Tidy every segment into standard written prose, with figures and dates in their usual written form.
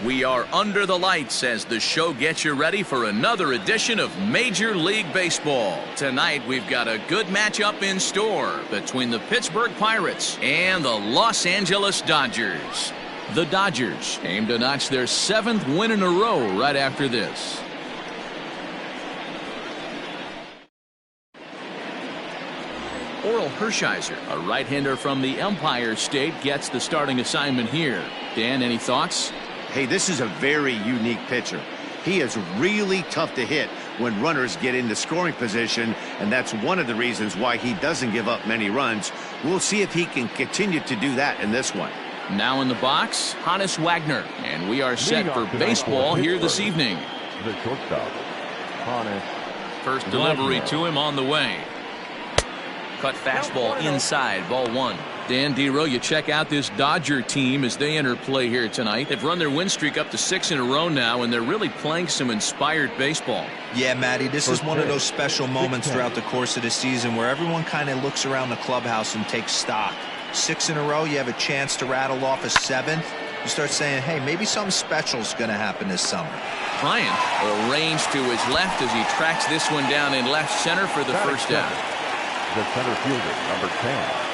We are under the lights as the show gets you ready for another edition of Major League Baseball. Tonight we've got a good matchup in store between the Pittsburgh Pirates and the Los Angeles Dodgers. The Dodgers aim to notch their 7th win in a row right after this. Oral Hershiser, a right-hander from the Empire State, gets the starting assignment here. Dan, any thoughts? Hey, this is a very unique pitcher. He is really tough to hit when runners get into scoring position, and that's one of the reasons why he doesn't give up many runs. We'll see if he can continue to do that in this one. Now in the box, Hannes Wagner, and we are set for baseball here this evening. The shortstop, Hannes. First delivery to him on the way. Cut fastball inside, ball 1. Dan Dero, you check out this Dodger team as they enter play here tonight. They've run their win streak up to 6 in a row now, and they're really playing some inspired baseball. Yeah, Matty, this is one of those special moments throughout the course of the season where everyone kind of looks around the clubhouse and takes stock. 6 in a row, you have a chance to rattle off a 7th. You start saying, hey, maybe something special is going to happen this summer. Bryant arranged to his left as he tracks this one down in left center for the first out. The center fielder, number 10,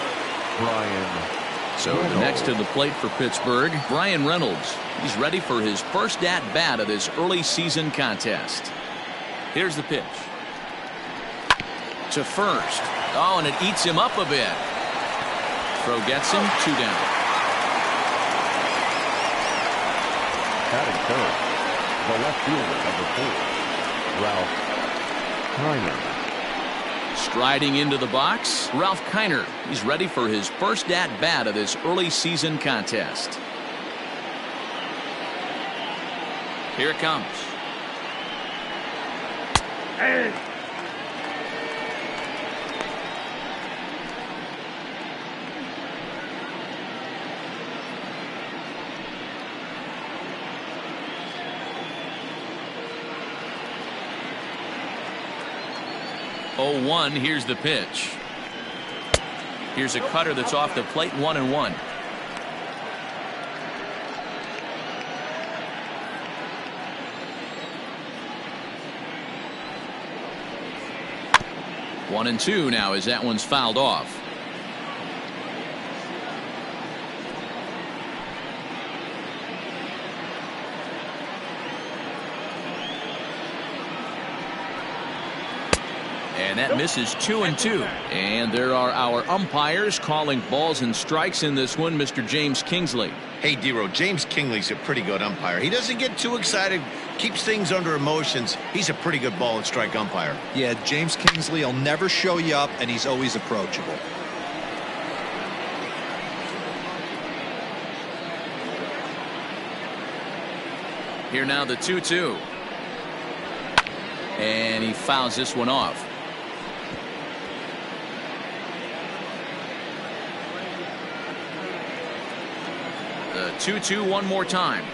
Brian. So next to the plate for Pittsburgh, Brian Reynolds. He's ready for his first at-bat of this early season contest. Here's the pitch. To first. Oh, and it eats him up a bit. Throw gets him, 2 down. Batting third, the left fielder, number 4, Ralph Kiner. Striding into the box, Ralph Kiner. He's ready for his first at-bat of this early season contest. Here it comes. Hey. Oh, 1, here's the pitch. Here's a cutter that's off the plate, 1-1. One and 2 now as that one's fouled off. And that misses 2-2. And there are our umpires calling balls and strikes in this one, Mr. James Kingsley. Hey, Dero, James Kingsley's a pretty good umpire. He doesn't get too excited, keeps things under emotions. He's a pretty good ball and strike umpire. Yeah, James Kingsley will never show you up, and he's always approachable. Here now the 2-2. And he fouls this one off. The 2-2 one more time.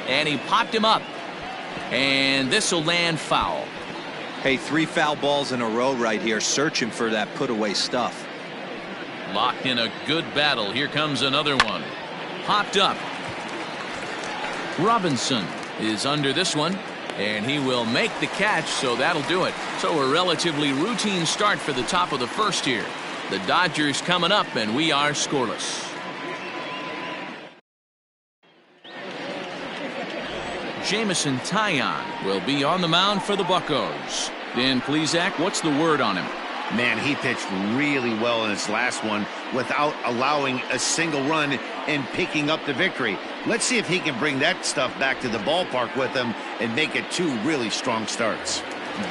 And he popped him up. And this will land foul. Hey, 3 foul balls in a row right here, searching for that put-away stuff. Locked in a good battle. Here comes another one. Popped up. Robinson is under this one. And he will make the catch, so that'll do it. So a relatively routine start for the top of the first here. The Dodgers coming up, and we are scoreless. Jamison Taillon will be on the mound for the Buccos. Dan Plesac, what's the word on him? Man, he pitched really well in his last one without allowing a single run and picking up the victory. Let's see if he can bring that stuff back to the ballpark with him and make it 2 really strong starts.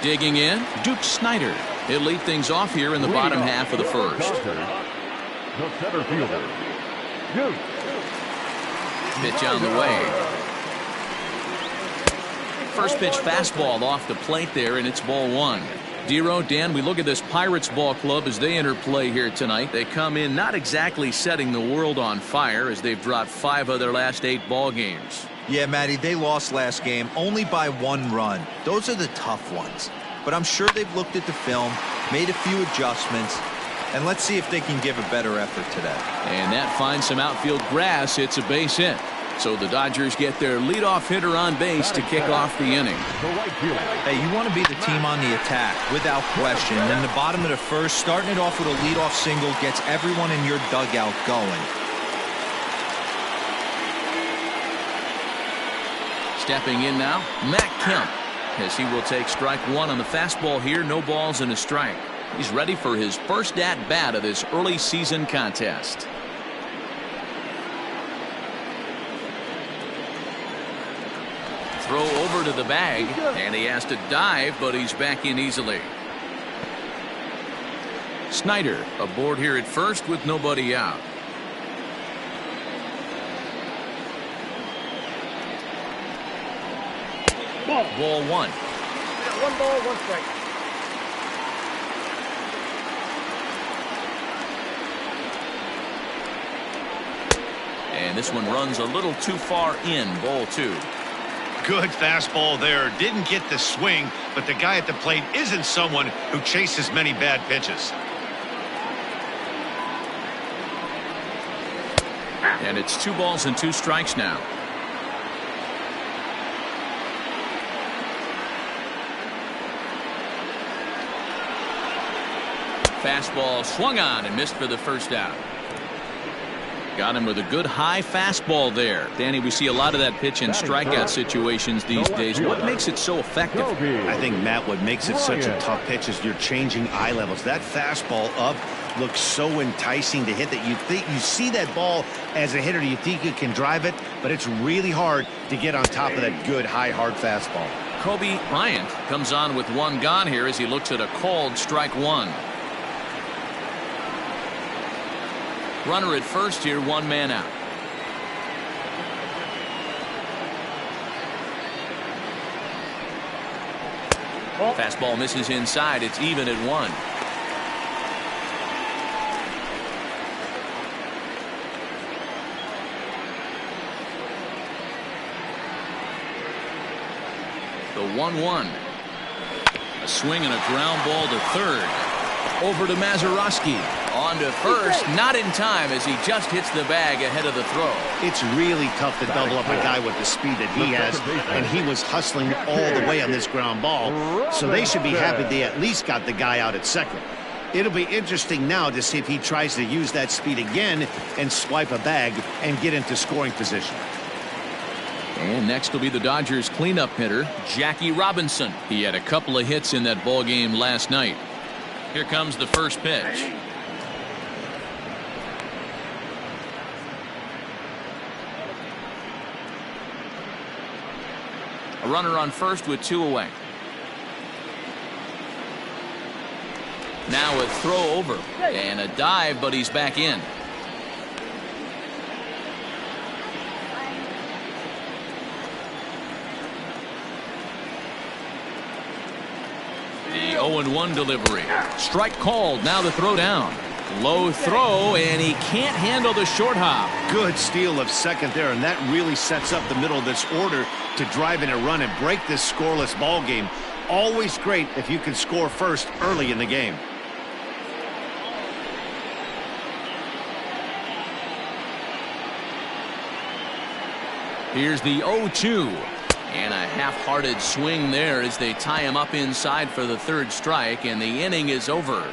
Digging in, Duke Snider. He'll lead things off here in the bottom half of the first. The center fielder, Duke. Pitch on the way. First pitch fastball off the plate there, and it's ball 1. Dero, Dan, we look at this Pirates ball club as they enter play here tonight. They come in not exactly setting the world on fire as they've dropped 5 of their last 8 ball games. Yeah, Matty, they lost last game only by 1 run. Those are the tough ones. But I'm sure they've looked at the film, made a few adjustments, and let's see if they can give a better effort today. And that finds some outfield grass. It's a base hit. So the Dodgers get their leadoff hitter on base to kick off the inning. Hey, you want to be the team on the attack, without question. In the bottom of the first, starting it off with a leadoff single gets everyone in your dugout going. Stepping in now, Matt Kemp, as he will take strike one on the fastball here. No balls and a strike. He's ready for his first at-bat of this early season contest. Throw over to the bag, and he has to dive, but he's back in easily. Snyder aboard here at first with nobody out. Ball one. One ball, one strike. And this one runs a little too far in. Ball two. Good fastball there. Didn't get the swing, but the guy at the plate isn't someone who chases many bad pitches. And it's 2 balls and 2 strikes now. Fastball swung on and missed for the first out. Got him with a good high fastball there. Danny, we see a lot of that pitch in strikeout situations these days. What makes it so effective? I think, Matt, what makes it such a tough pitch is you're changing eye levels. That fastball up looks so enticing to hit that you see that ball as a hitter, you think you can drive it, but it's really hard to get on top of that good high hard fastball. Kobe Bryant comes on with 1 gone here as he looks at a called strike 1. Runner at first here, 1 man out. Fastball misses inside. It's even at 1. The 1-1. A swing and a ground ball to third. Over to Mazeroski. On to first, not in time as he just hits the bag ahead of the throw. It's really tough to double up a guy with the speed that he has, and he was hustling all the way on this ground ball, so they should be happy they at least got the guy out at second. It'll be interesting now to see if he tries to use that speed again and swipe a bag and get into scoring position. And next will be the Dodgers cleanup hitter, Jackie Robinson. He had a couple of hits in that ball game last night. Here comes the first pitch. A runner on first with 2 away. Now a throw over and a dive, but he's back in. The 0-1 delivery. Strike called. Now the throw down. Low throw, and he can't handle the short hop. Good steal of second there, and that really sets up the middle of this order to drive in a run and break this scoreless ball game. Always great if you can score first early in the game. Here's the 0-2. And a half-hearted swing there as they tie him up inside for the third strike, and the inning is over.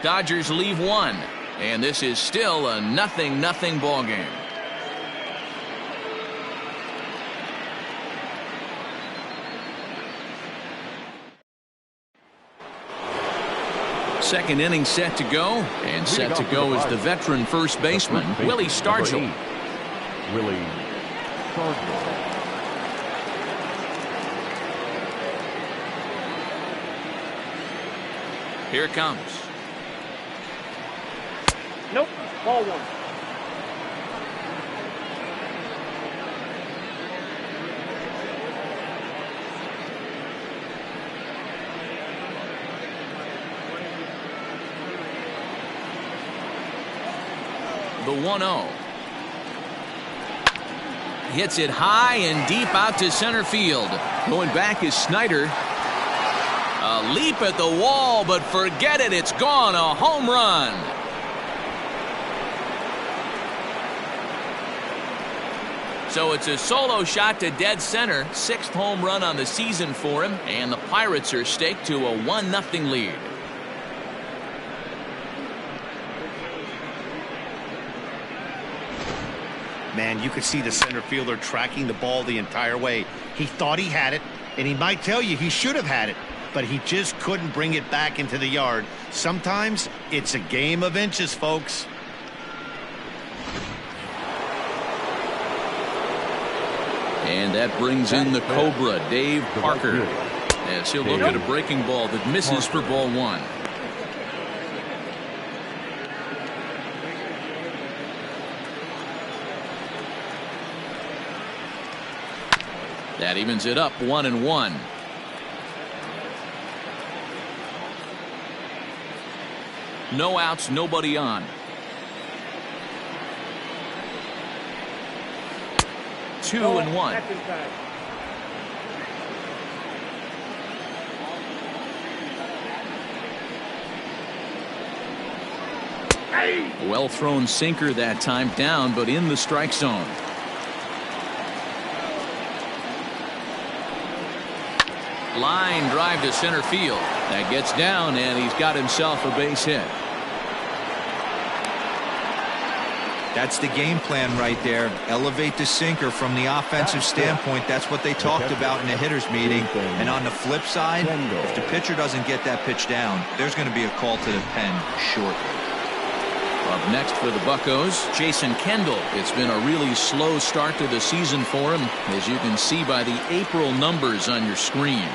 Dodgers leave 1, and this is still a 0-0 ball game. Second inning set to go, and set to go is the veteran first baseman, Willie Stargell. Willie Stargell. Here it comes. Nope. Ball 1. The 1-0. Hits it high and deep out to center field. Going back is Snyder. A leap at the wall, but forget it. It's gone. A home run. So it's a solo shot to dead center. 6th home run on the season for him, and the Pirates are staked to a 1-0 lead. Man, you could see the center fielder tracking the ball the entire way. He thought he had it, and he might tell you he should have had it, but he just couldn't bring it back into the yard. Sometimes it's a game of inches, folks. And that brings in the Cobra, Dave Parker, as he'll look at a breaking ball that misses for ball 1. That evens it up 1-1. No outs, nobody on. 2-1. That's inside. Well thrown sinker that time, down but in the strike zone. Line drive to center field. That gets down, and he's got himself a base hit. That's the game plan right there. Elevate the sinker from the offensive standpoint. That's what they talked about in the hitters meeting. And on the flip side, if the pitcher doesn't get that pitch down, there's going to be a call to the pen shortly. Up next for the Buccos, Jason Kendall. It's been a really slow start to the season for him, as you can see by the April numbers on your screen.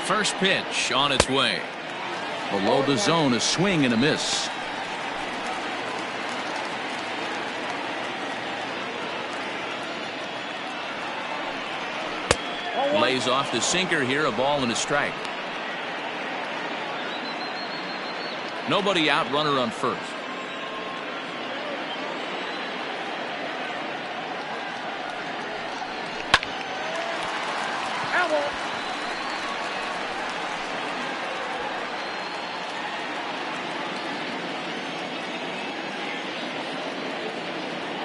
First pitch on its way. Below the zone, a swing and a miss. Lays off the sinker here, a ball and a strike. Nobody out, runner on first.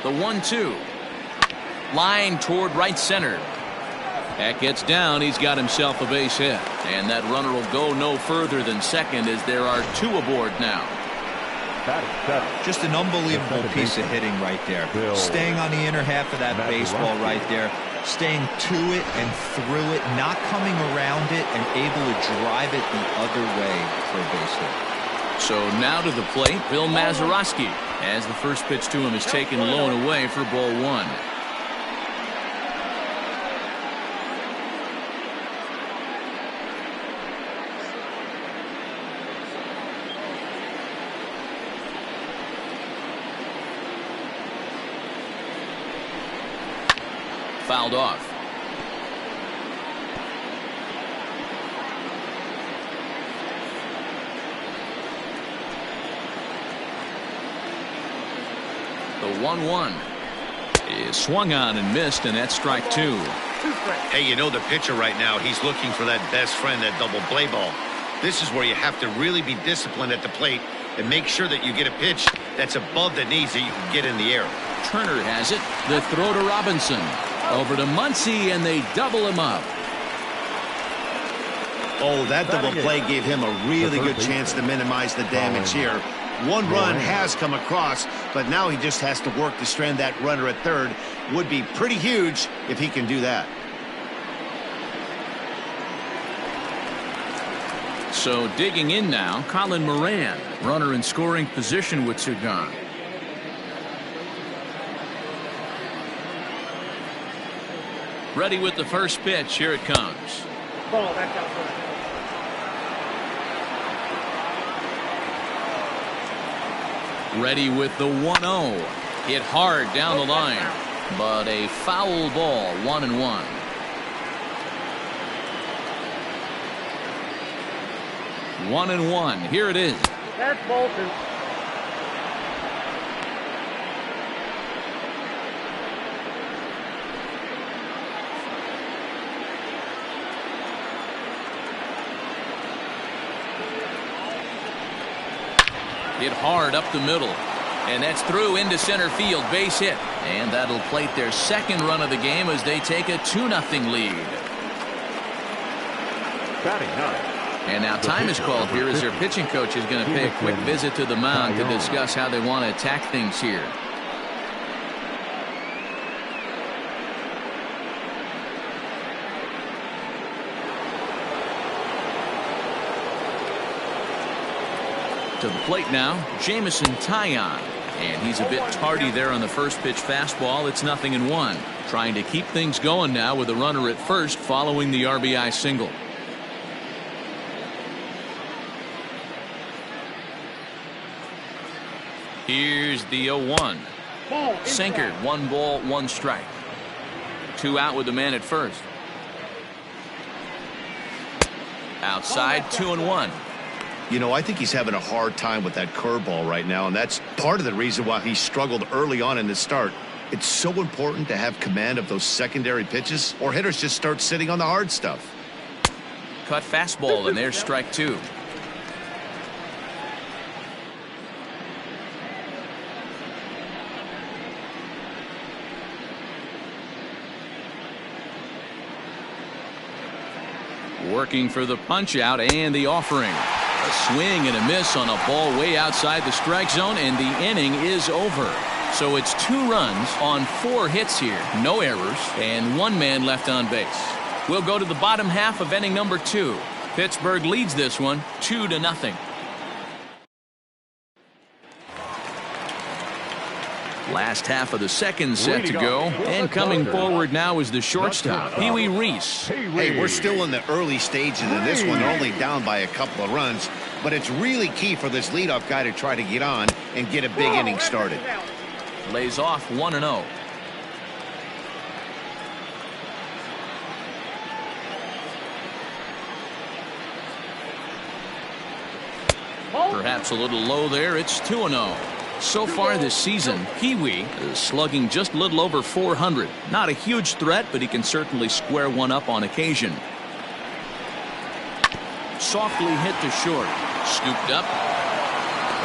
The 1-2. Line toward right center. That gets down. He's got himself a base hit. And that runner will go no further than second, as there are 2 aboard now. Just an unbelievable piece of hitting right there. Staying on the inner half of that baseball right there. Staying to it and through it. Not coming around it and able to drive it the other way for a base hit. So now to the plate, Bill Mazeroski, as the first pitch to him is taken low and away for ball 1. Fouled off. The 1-1 is swung on and missed, and that's strike 2. Hey, you know the pitcher right now, he's looking for that best friend, that double play ball. This is where you have to really be disciplined at the plate and make sure that you get a pitch that's above the knees that you can get in the air. Turner has it. The throw to Robinson. Over to Muncy, and they double him up. Oh, that double play gave him a really good chance to minimize the damage here. 1 run has come across, but now he just has to work to strand that runner at third. Would be pretty huge if he can do that. So digging in now, Colin Moran, runner in scoring position with 2 gone. Ready with the first pitch. Here it comes. Ball, that's outside. Ready with the 1-0. Hit hard down the line, but a foul ball. 1-1. One and one. Here it is. That's Bolton. Hit hard up the middle. And that's through into center field. Base hit. And that'll plate their second run of the game as they take a 2-0 lead. Batting ninth. And now time is called here as their pitching coach is going to pay a quick visit to the mound to discuss how they want to attack things here. To the plate now, Jamison Taillon. And he's a bit tardy there on the first pitch fastball. It's 0-1. Trying to keep things going now with a runner at first following the RBI single. Here's the 0-1. Sinker, 1 ball, 1 strike. 2 out with the man at first. Outside, 2-1. You know, I think he's having a hard time with that curveball right now, and that's part of the reason why he struggled early on in the start. It's so important to have command of those secondary pitches, or hitters just start sitting on the hard stuff. Cut fastball, and there's strike 2. Working for the punch out and the offering. A swing and a miss on a ball way outside the strike zone, and the inning is over. So it's 2 runs on 4 hits here, no errors, and 1 man left on base. We'll go to the bottom half of inning number 2. Pittsburgh leads this one 2-0. Last half of the second set to go, and coming forward now is the shortstop, Pee Wee Reese. Hey, we're still in the early stages of this one. They're only down by a couple of runs, but it's really key for this leadoff guy to try to get on and get a big inning started. Lays off 1-0. Perhaps a little low there. It's 2-0. So far this season, Pee Wee is slugging just a little over 400. Not a huge threat, but he can certainly square one up on occasion. Softly hit to short. Scooped up.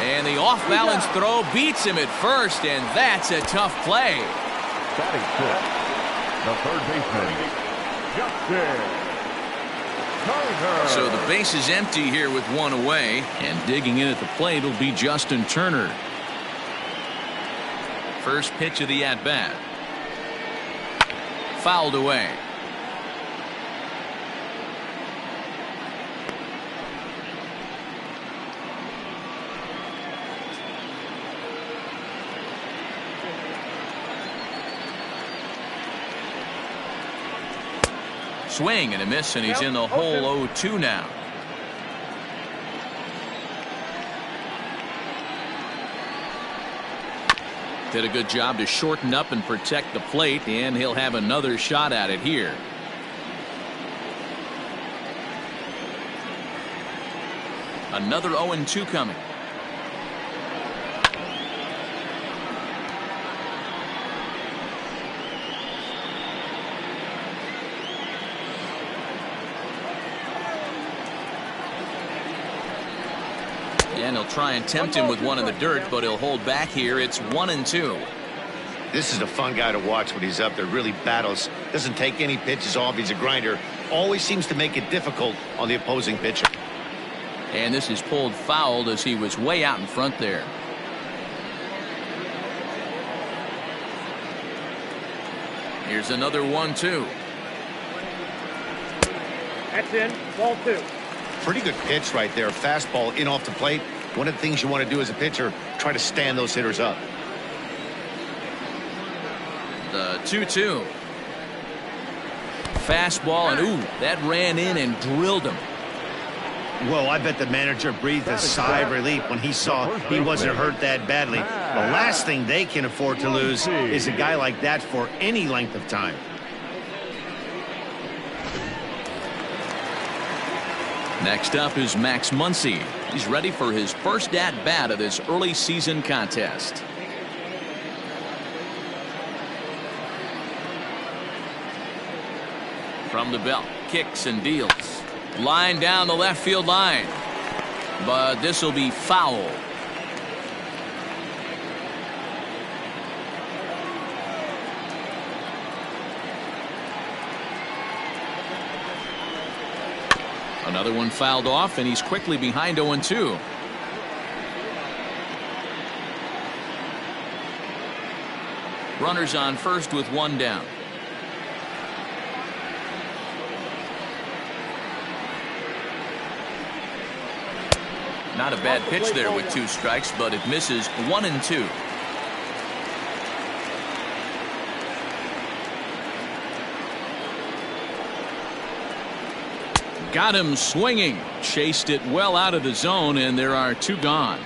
And the off-balance throw beats him at first, and that's a tough play. Batting fifth, the third baseman, Justin Turner. So the base is empty here with 1 away, and digging in at the plate will be Justin Turner. First pitch of the at-bat. Fouled away. Swing and a miss, and he's in the hole 0-2 now. Did a good job to shorten up and protect the plate, and he'll have another shot at it here. Another 0-2 coming. And he'll try and tempt him with one in the dirt, but he'll hold back here. It's 1-2. This is a fun guy to watch when he's up there. Really battles. Doesn't take any pitches off. He's a grinder. Always seems to make it difficult on the opposing pitcher. And this is pulled fouled as he was way out in front there. Here's another 1-2. That's in. Ball 2. Pretty good pitch right there. Fastball in off the plate. One of the things you want to do as a pitcher, try to stand those hitters up. The 2-2. Fastball, and ooh, that ran in and drilled him. Well, I bet the manager breathed a sigh of relief when he saw he wasn't hurt that badly. The last thing they can afford to lose is a guy like that for any length of time. Next up is Max Muncy. He's ready for his first at-bat of this early season contest. From the belt, kicks and deals. Line down the left field line. But this will be foul. Another one fouled off, and he's quickly behind 0-2. Runners on first with one down. Not a bad pitch there with 2 strikes, but it misses 1-2. Got him swinging. Chased it well out of the zone, and there are 2 gone.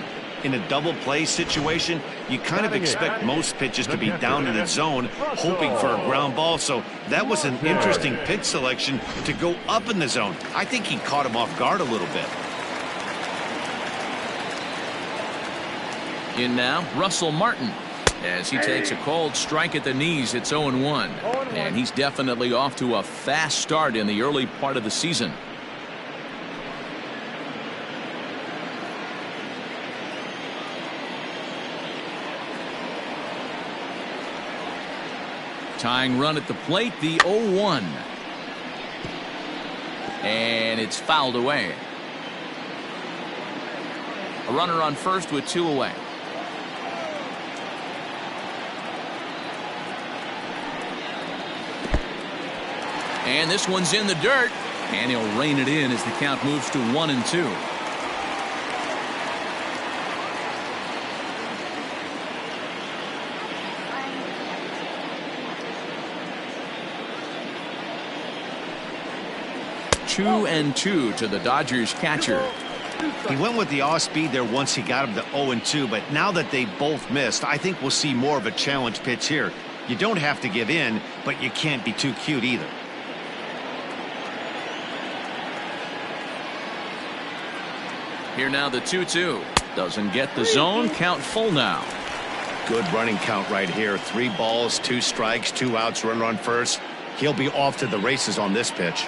In a double play situation, you kind of expect most pitches to be down in the zone, hoping for a ground ball. So that was an interesting pitch selection to go up in the zone. I think he caught him off guard a little bit. In now, Russell Martin. As he takes a cold strike at the knees, it's 0-1. And he's definitely off to a fast start in the early part of the season. Tying run at the plate, the 0-1. And it's fouled away. A runner on first with 2 away. And this one's in the dirt. And he'll rein it in as the count moves to 1-2. Two and 2 to the Dodgers catcher. He went with the off speed there once he got him to 0-2, but now that they both missed, I think we'll see more of a challenge pitch here. You don't have to give in, but you can't be too cute either. Here now the 2-2. Doesn't get the zone. Count full now. Good running count right here. 3 balls, 2 strikes, 2 outs, runner on first. He'll be off to the races on this pitch.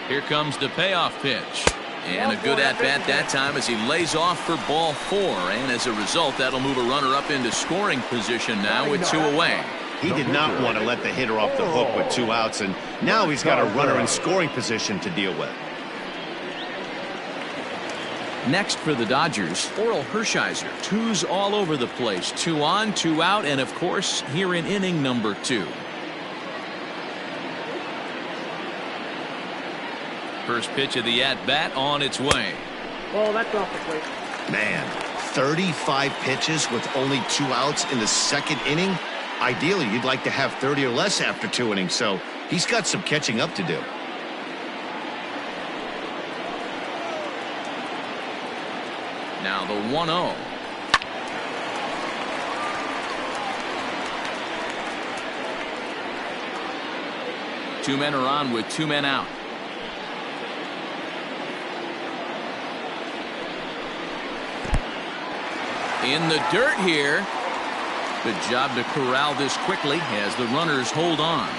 Here comes the payoff pitch. And a good at-bat that time as he lays off for ball 4. And as a result, that'll move a runner up into scoring position now with 2 away. He did not want to let the hitter off the hook with 2 outs, and now he's got a runner in scoring position to deal with. Next for the Dodgers, Orel Hershiser. 2s all over the place. 2 on, 2 out, and of course, here in inning number 2. First pitch of the at-bat on its way. Ball, that's off the plate. Man, 35 pitches with only 2 outs in the 2nd inning. Ideally, you'd like to have 30 or less after 2 innings, so he's got some catching up to do. Now the 1-0. Two men are on with 2 men out. In the dirt here. Good job to corral this quickly as the runners hold on.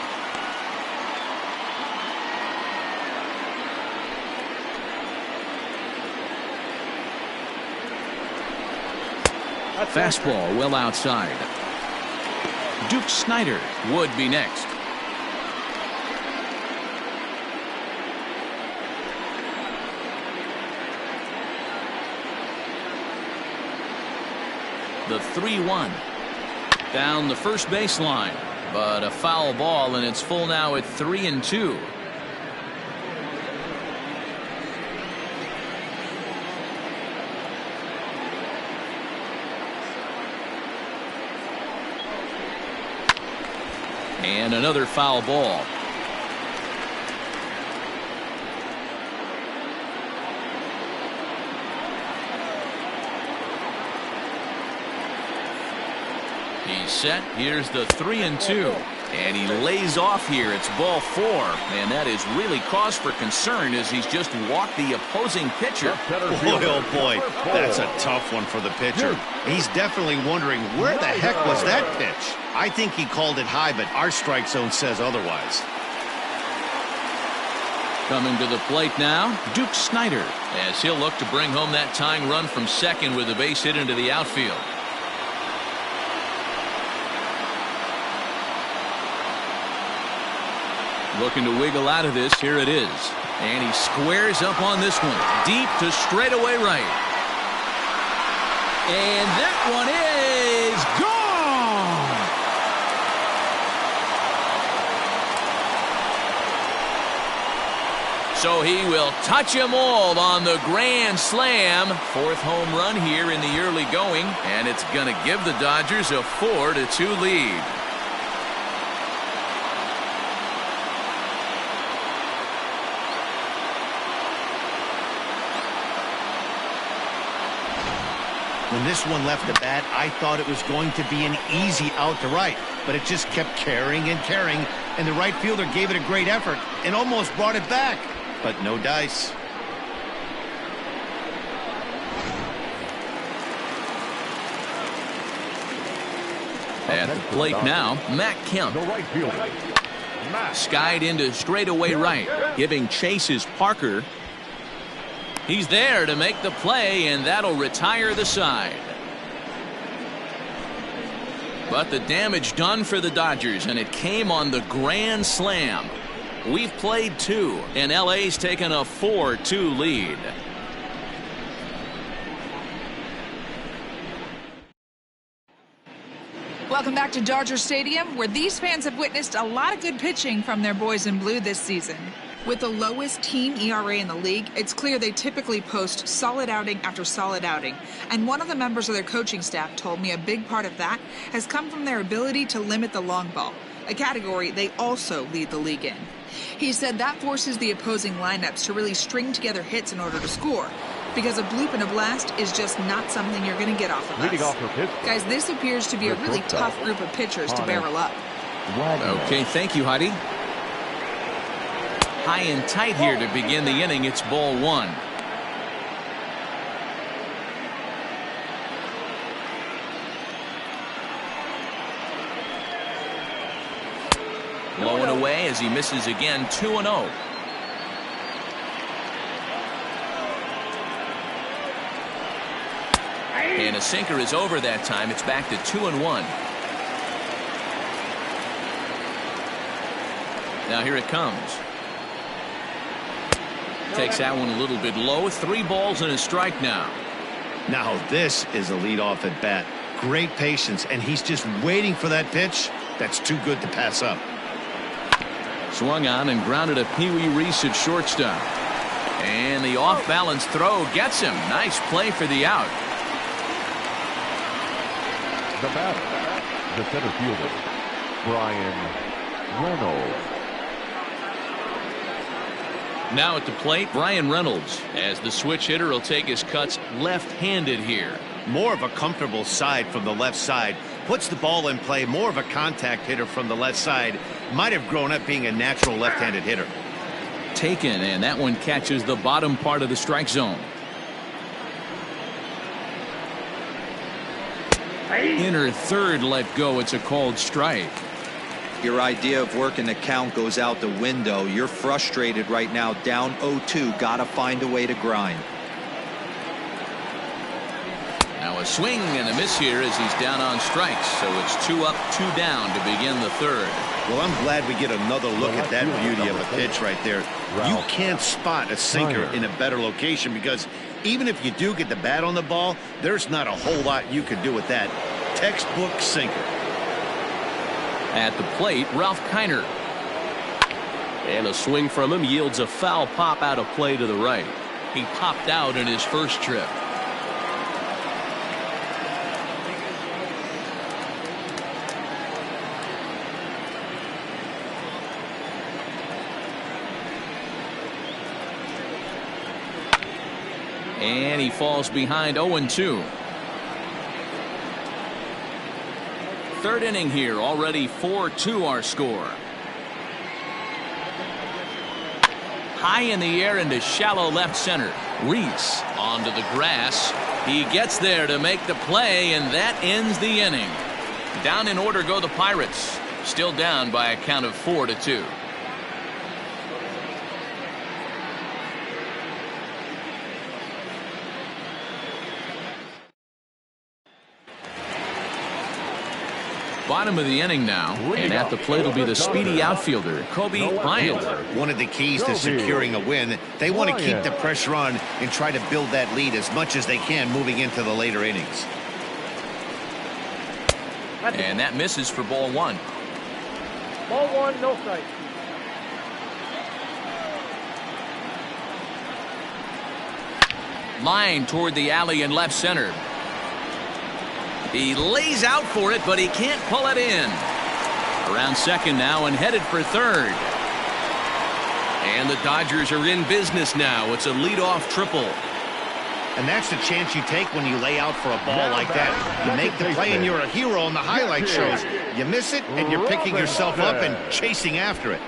Fastball well outside. Duke Snider would be next. The 3-1. Down the first baseline, but a foul ball, and it's full now at 3-2. And another foul ball. He's set. Here's the 3-2. And he lays off here. It's ball 4. And that is really cause for concern as he's just walked the opposing pitcher. Boy, oh boy, that's a tough one for the pitcher. He's definitely wondering where the heck was that pitch. I think he called it high, but our strike zone says otherwise. Coming to the plate now, Duke Snider, as he'll look to bring home that tying run from second with a base hit into the outfield. Looking to wiggle out of this. Here it is. And he squares up on this one. Deep to straightaway right. And that one is gone! So he will touch them all on the grand slam. 4th home run here in the early going. And it's going to give the Dodgers a 4-2 lead. When this one left the bat, I thought it was going to be an easy out to right, but it just kept carrying and carrying, and the right fielder gave it a great effort and almost brought it back, but no dice. At the plate now, Matt Kemp. The right fielder, Skied into straightaway right, giving chase is Parker. He's there to make the play, and that'll retire the side. But the damage done for the Dodgers, and it came on the grand slam. We've played 2, and LA's taken a 4-2 lead. Welcome back to Dodger Stadium, where these fans have witnessed a lot of good pitching from their boys in blue this season. With the lowest team ERA in the league, it's clear they typically post solid outing after solid outing. And one of the members of their coaching staff told me a big part of that has come from their ability to limit the long ball, a category they also lead the league in. He said that forces the opposing lineups to really string together hits in order to score, because a bloop and a blast is just not something you're going to get off of leading us. off for Pittsburgh. Guys, this appears to be a really tough group of pitchers to barrel up. Okay, thank you, Heidi. High and tight here to begin the inning. It's ball 1. Low and away as he misses again. 2-0. And a sinker is over that time. It's back to 2-1. Now here it comes. Takes that one a little bit low. 3 balls and a strike now. Now this is a leadoff at bat. Great patience, and he's just waiting for that pitch. That's too good to pass up. Swung on and grounded a Pee Wee Reese at shortstop. And the off-balance throw gets him. Nice play for the out. the batter, the center fielder, Brian Reynolds. Now at the plate, Brian Reynolds, as the switch hitter will take his cuts left-handed here. More of a comfortable side from the left side. Puts the ball in play. More of a contact hitter from the left side. Might have grown up being a natural left-handed hitter. Taken, and that one catches the bottom part of the strike zone. Inner third let go. It's a called strike. Your idea of working the count goes out the window. You're frustrated right now, down 0-2. Gotta find a way to grind. Now a swing and a miss here as he's down on strikes. So it's 2 up, 2 down to begin the third. Well, I'm glad we get another look at that beauty of a pitch right there. You can't spot a sinker in a better location, because even if you do get the bat on the ball, there's not a whole lot you can do with that. Textbook sinker. At the plate, Ralph Kiner. And a swing from him yields a foul pop out of play to the right. He popped out in his first trip. And he falls behind 0-2. Third inning here, already 4-2 our score. High in the air into shallow left center. Reese onto the grass. He gets there to make the play, and that ends the inning. Down in order go the Pirates. Still down by a count of 4-2. bottom of the inning now, and at the plate will be the speedy outfielder, Kobe Bryant. One of the keys to securing a win, they want to keep the pressure on and try to build that lead as much as they can moving into the later innings. And that misses for ball one. Ball one, no strike. Line toward the alley in left center. He lays out for it, but he can't pull it in. Around second now and headed for third. And the Dodgers are in business now. It's a leadoff triple. And that's the chance you take when you lay out for a ball like that. You make the play and you're a hero on the highlight shows. You miss it and you're picking yourself up and chasing after it.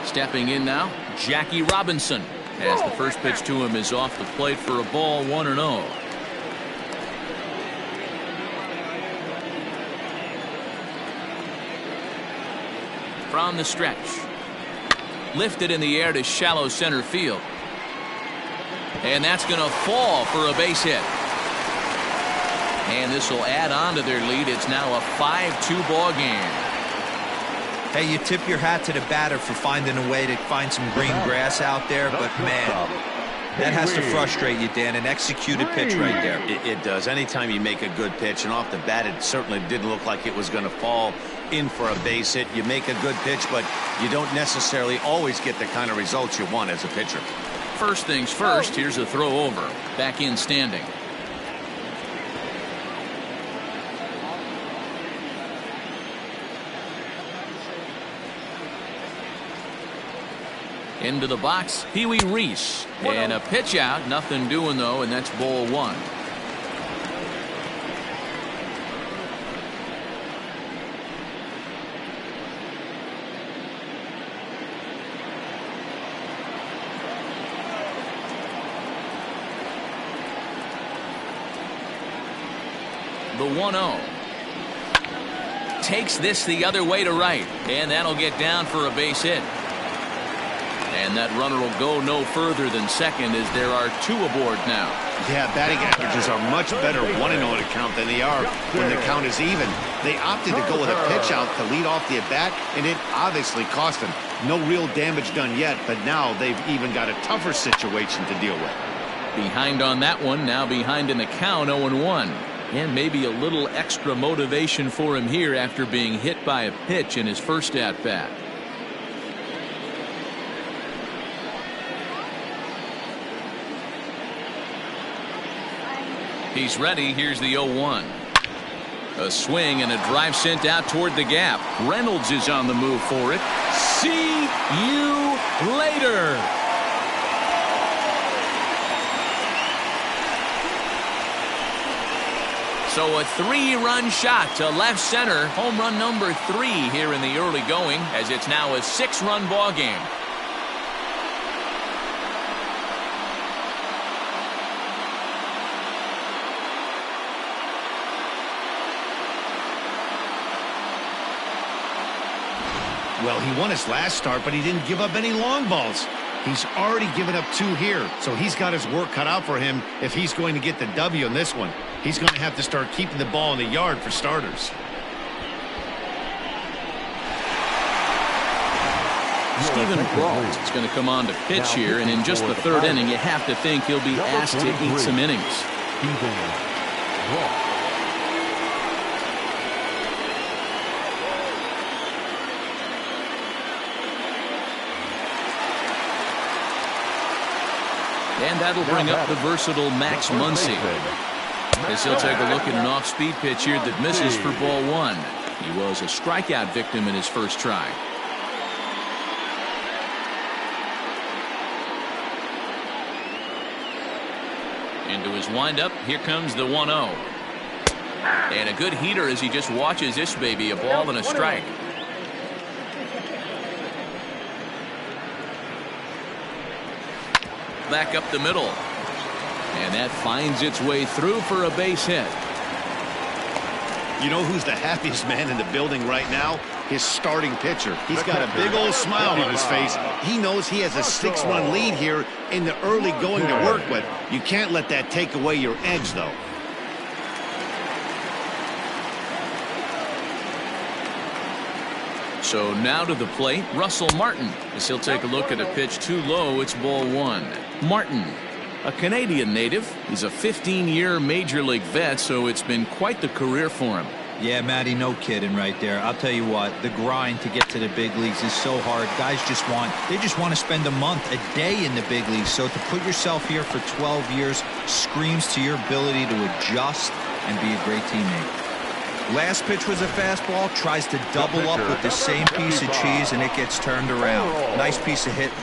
Stepping in now, Jackie Robinson, as the first pitch to him is off the plate for a ball, 1-0. From the stretch. Lifted in the air to shallow center field. And that's going to fall for a base hit. And this will add on to their lead. It's now a 5-2 ball game. Hey, you tip your hat to the batter for finding a way to find some green grass out there, but man, that has to frustrate you, Dan. An executed pitch right there. It does. Anytime you make a good pitch, and off the bat it certainly didn't look like it was going to fall in for a base hit. You make a good pitch, but you don't necessarily always get the kind of results you want as a pitcher. First things first, here's a throw over. Back in standing. Into the box, Pee Wee Reese. And a pitch out, nothing doing though, and that's ball one. The 1-0. Takes this the other way to right, and that'll get down for a base hit. And that runner will go no further than second as there are two aboard now. Yeah, batting averages are much better 1-0 at count than they are when the count is even. They opted to go with a pitch out to lead off the at-bat, and it obviously cost them. No real damage done yet, but now they've even got a tougher situation to deal with. Behind on that one, now behind in the count, 0-1. And maybe a little extra motivation for him here after being hit by a pitch in his first at-bat. He's ready. Here's the 0-1. A swing and a drive sent out toward the gap. Reynolds is on the move for it. See you later. So a 3-run shot to left center. Home run number 3 here in the early going, as it's now a 6-run ball game. Well, he won his last start, but he didn't give up any long balls. He's already given up 2 here, so he's got his work cut out for him if he's going to get the W in this one. He's going to have to start keeping the ball in the yard for starters. Stephen Brault is going to come on to pitch here, and in just the 3rd inning, you have to think he'll be asked to eat some innings. And that'll bring up the versatile Max Muncy, as he'll take a look at an off-speed pitch here that misses for ball 1. He was a strikeout victim in his first try. Into his windup, here comes the 1-0. And a good heater as he just watches this baby, a ball and a strike. Back up the middle. And that finds its way through for a base hit. You know who's the happiest man in the building right now? his starting pitcher. He's got a big old smile on his face. He knows he has a 6-run lead here in the early going to work with. You can't let that take away your edge, though. So now to the plate, Russell Martin, as he'll take a look at a pitch too low. It's ball 1. Martin, a Canadian native. He's a 15-year Major League vet, so it's been quite the career for him. Yeah, Matty, no kidding right there. I'll tell you what, the grind to get to the big leagues is so hard. Guys just want to spend a month, a day in the big leagues. So to put yourself here for 12 years screams to your ability to adjust and be a great teammate. Last pitch was a fastball, tries to double up with the same piece of cheese, and it gets turned around. Nice piece of hitting.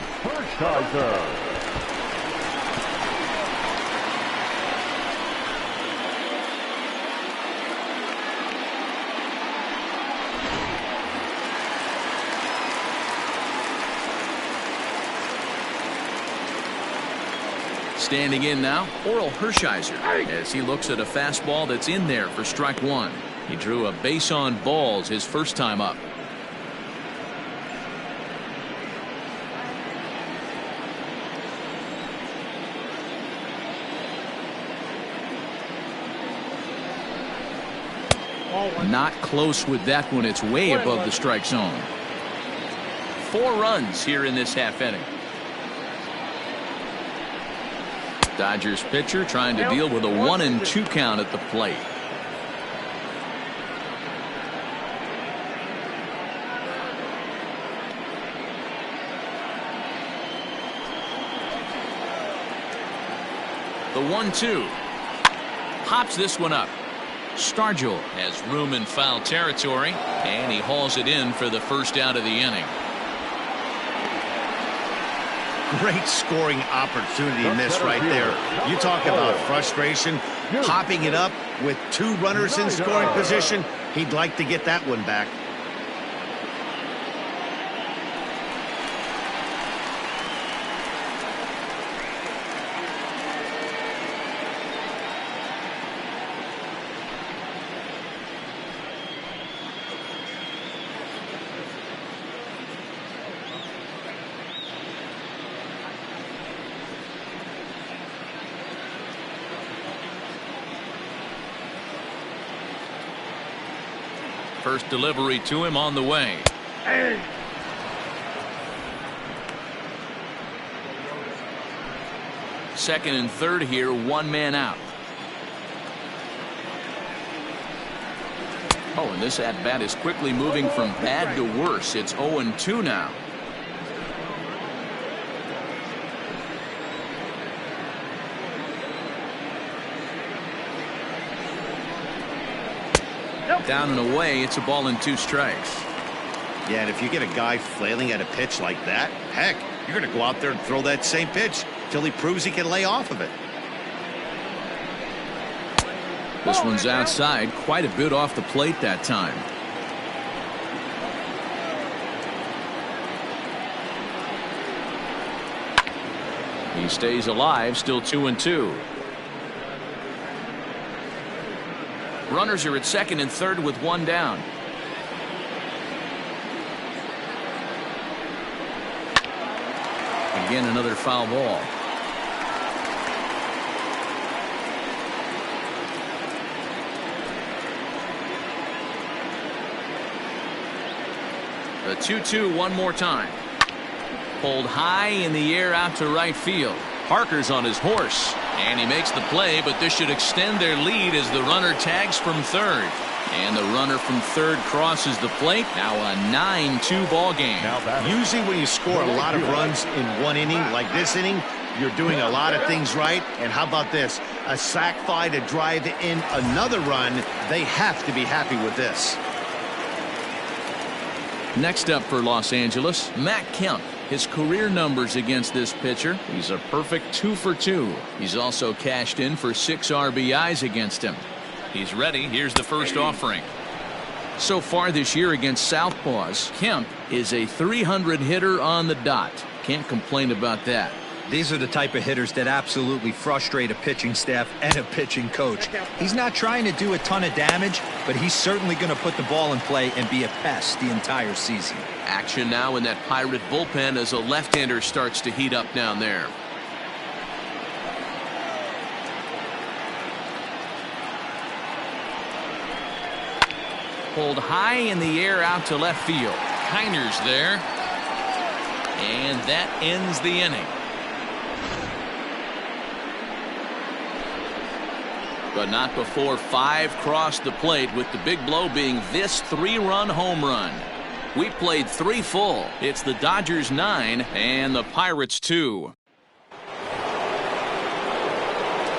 Standing in now, Oral Hershiser, as he looks at a fastball that's in there for strike 1. He drew a base on balls his first time up. Not close with that one. It's way above the strike zone. 4 runs here in this half inning. Dodgers pitcher trying to deal with a 1-2 count at the plate. The 1-2. Pops this one up. Stargell has room in foul territory, and he hauls it in for the first out of the inning. Great scoring opportunity missed right there. You talk about frustration, popping it up with 2 runners in scoring position. He'd like to get that one back. First delivery to him on the way. Second and third here, 1 man out. Oh, and this at-bat is quickly moving from bad to worse. It's 0-2 now. Down and away, it's a ball and 2 strikes. Yeah, and if you get a guy flailing at a pitch like that, heck, you're going to go out there and throw that same pitch till he proves he can lay off of it. This one's outside, quite a bit off the plate that time. He stays alive, still 2-2. Runners are at second and third with 1 down. Again, another foul ball. The 2-2 one more time. Pulled high in the air out to right field. Harker's on his horse, and he makes the play, but this should extend their lead as the runner tags from third. And the runner from third crosses the plate. Now a 9-2 ball game. Usually when you score a lot of runs in 1 inning, like this inning, you're doing a lot of things right. And how about this? A sac fly to drive in another run. They have to be happy with this. Next up for Los Angeles, Matt Kemp. His career numbers against this pitcher, he's a perfect 2 for 2. He's also cashed in for 6 RBIs against him. He's ready. Here's the first offering. So far this year against Southpaws, Kemp is a .300 hitter on the dot. Can't complain about that. These are the type of hitters that absolutely frustrate a pitching staff and a pitching coach. He's not trying to do a ton of damage, but he's certainly going to put the ball in play and be a pest the entire season. Action now in that Pirate bullpen as a left-hander starts to heat up down there. Pulled high in the air out to left field. Kiner's there. And that ends the inning. But not before 5 crossed the plate, with the big blow being this 3-run home run. We played 3 full. It's the Dodgers 9 and the Pirates 2.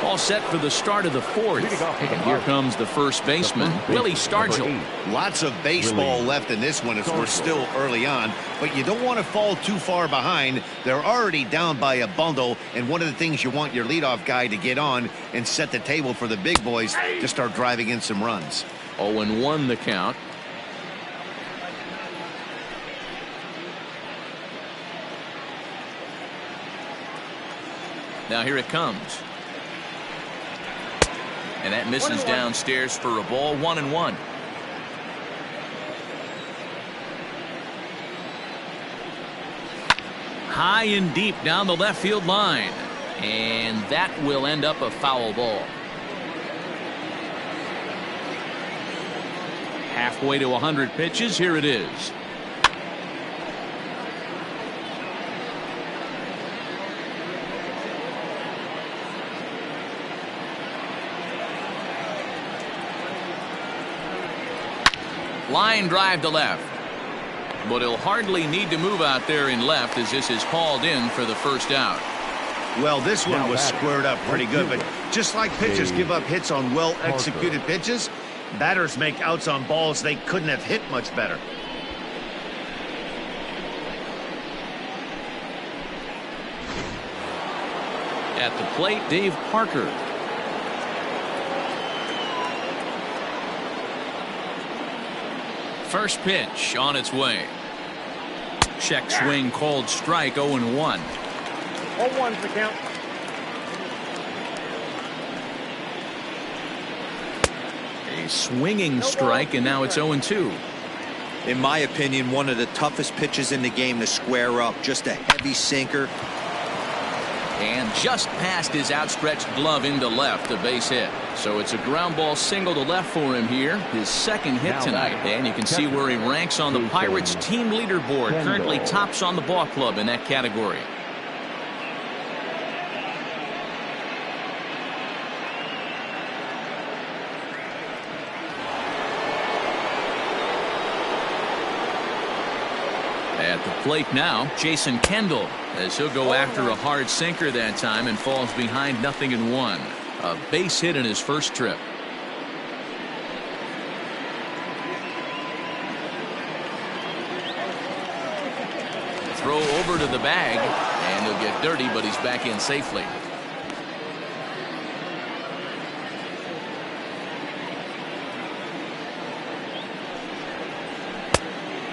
All set for the start of the 4th. And here comes the first baseman, Willie Stargell. Lots of baseball left in this one as we're still early on, but you don't want to fall too far behind. They're already down by a bundle, and one of the things you want your leadoff guy to get on and set the table for the big boys to start driving in some runs. 0-1 the count. Now here it comes. And that misses downstairs for a ball. 1-1. High and deep down the left field line. And that will end up a foul ball. Halfway to 100 pitches. Here it is. Line drive to left. But he'll hardly need to move out there in left, as this is called in for the first out. Well, this one was squared up pretty good, but just like pitchers give up hits on well-executed pitches, batters make outs on balls they couldn't have hit much better. At the plate, Dave Parker. First pitch on its way. Check swing, called strike. 0-1. 0-1's the count. A swinging strike, and now it's 0-2. In my opinion, one of the toughest pitches in the game to square up. Just a heavy sinker. And just past his outstretched glove into left, a base hit. So it's a ground ball single to left for him here, his second hit tonight. And you can see where he ranks on the Pirates team leaderboard. Currently tops on the ball club in that category. At the plate now, Jason Kendall, as he'll go after a hard sinker that time and falls behind 0-1. A base hit in his first trip. Throw over to the bag, and he'll get dirty, but he's back in safely.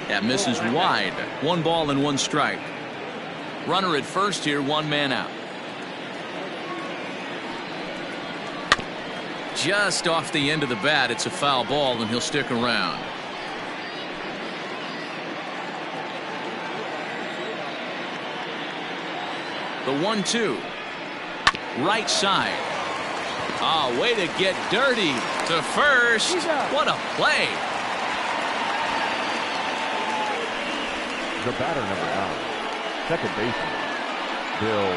That misses wide. 1 ball and 1 strike. Runner at first here, 1 man out. Just off the end of the bat, it's a foul ball, and he'll stick around. The 1-2. Right side. Ah, way to get dirty to first. What a play. The batter, number 9, second baseman, Bill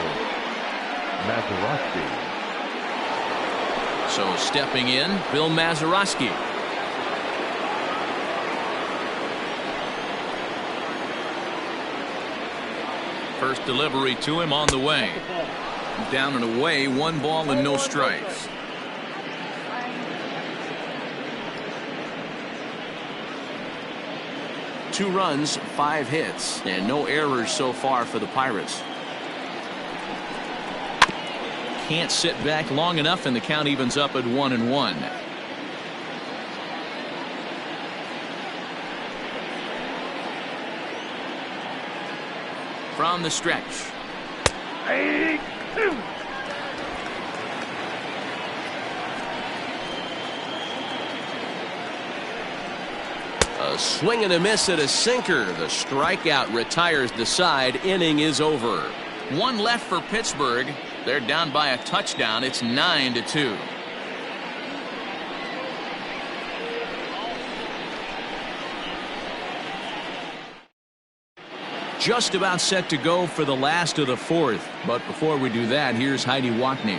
Mazeroski. So stepping in, Bill Mazeroski. First delivery to him on the way. Down and away, 1 ball and no strikes. Two runs, 5 hits, and no errors so far for the Pirates. Can't sit back long enough, and the count evens up at 1-1. From the stretch. A swing and a miss at a sinker. The strikeout retires the side. Inning is over. One left for Pittsburgh. They're down by a touchdown. It's 9-2. Just about set to go for the last of the fourth. But before we do that, here's Heidi Watney.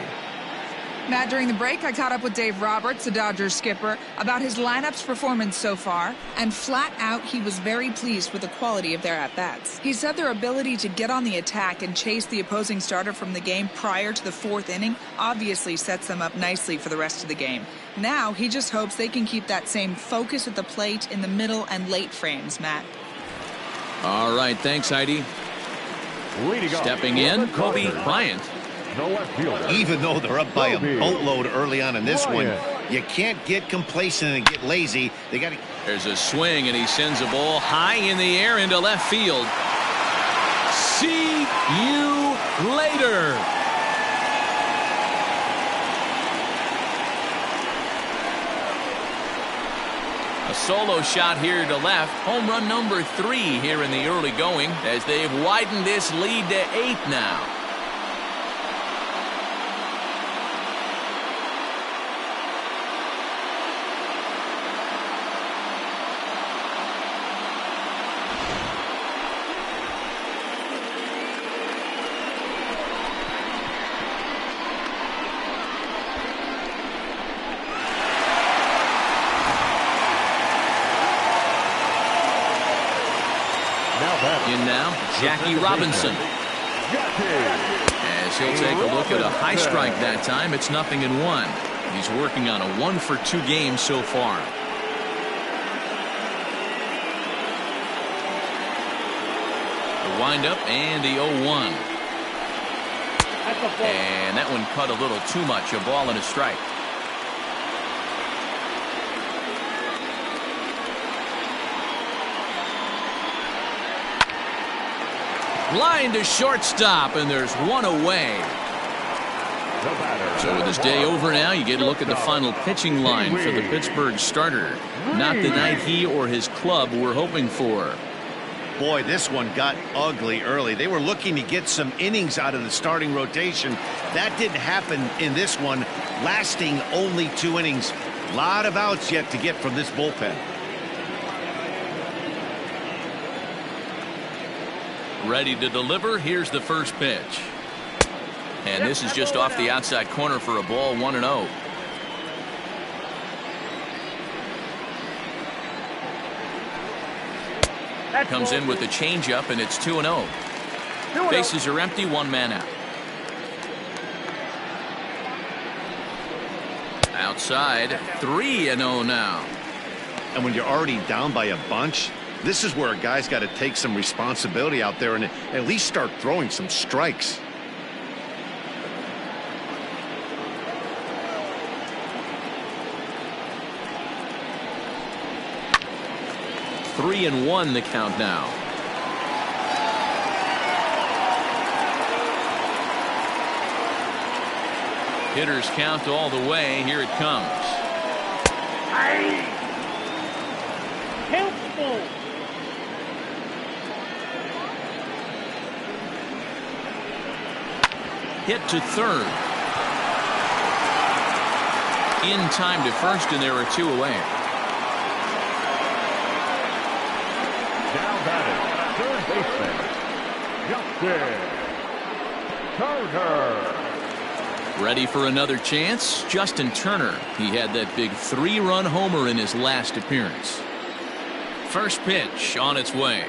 Matt, during the break, I caught up with Dave Roberts, the Dodgers skipper, about his lineup's performance so far, and flat out, he was very pleased with the quality of their at-bats. He said their ability to get on the attack and chase the opposing starter from the game prior to the fourth inning obviously sets them up nicely for the rest of the game. Now, he just hopes they can keep that same focus at the plate in the middle and late frames, Matt. All right, thanks, Heidi. Stepping in, Kobe Bryant. Even though they're up by a boatload early on in this one, you can't get complacent and get lazy. They got to. There's a swing, and he sends a ball high in the air into left field. See you later. A solo shot here to left. Home run number 3 here in the early going as they've widened this lead to 8 now. In now, Jackie Robinson. As he'll take a look at a high strike that time, it's 0-1. He's working on a 1-for-2 game so far. The windup and the 0-1. And that one cut a little too much, a ball and a strike. Line to shortstop, and there's one away. So with this day over now, you get a look at the final pitching line for the Pittsburgh starter. Not the night he or his club were hoping for. Boy, this one got ugly early. They were looking to get some innings out of the starting rotation. That didn't happen in this one, lasting only 2 innings. A lot of outs yet to get from this bullpen. Ready to deliver. Here's the first pitch. And this is just off the outside corner for a ball, 1-0. Comes in with the changeup, and it's 2-0. Bases are empty, 1 man out. Outside, 3-0 now. And when you're already down by a bunch, this is where a guy's got to take some responsibility out there and at least start throwing some strikes. Three and 1 the count now. Hitters count all the way. Here it comes. Helpful. Hit to third. In time to first, and there are 2 away. Down batting, third baseman, Justin Turner. Ready for another chance? Justin Turner. He had that big 3-run homer in his last appearance. First pitch on its way.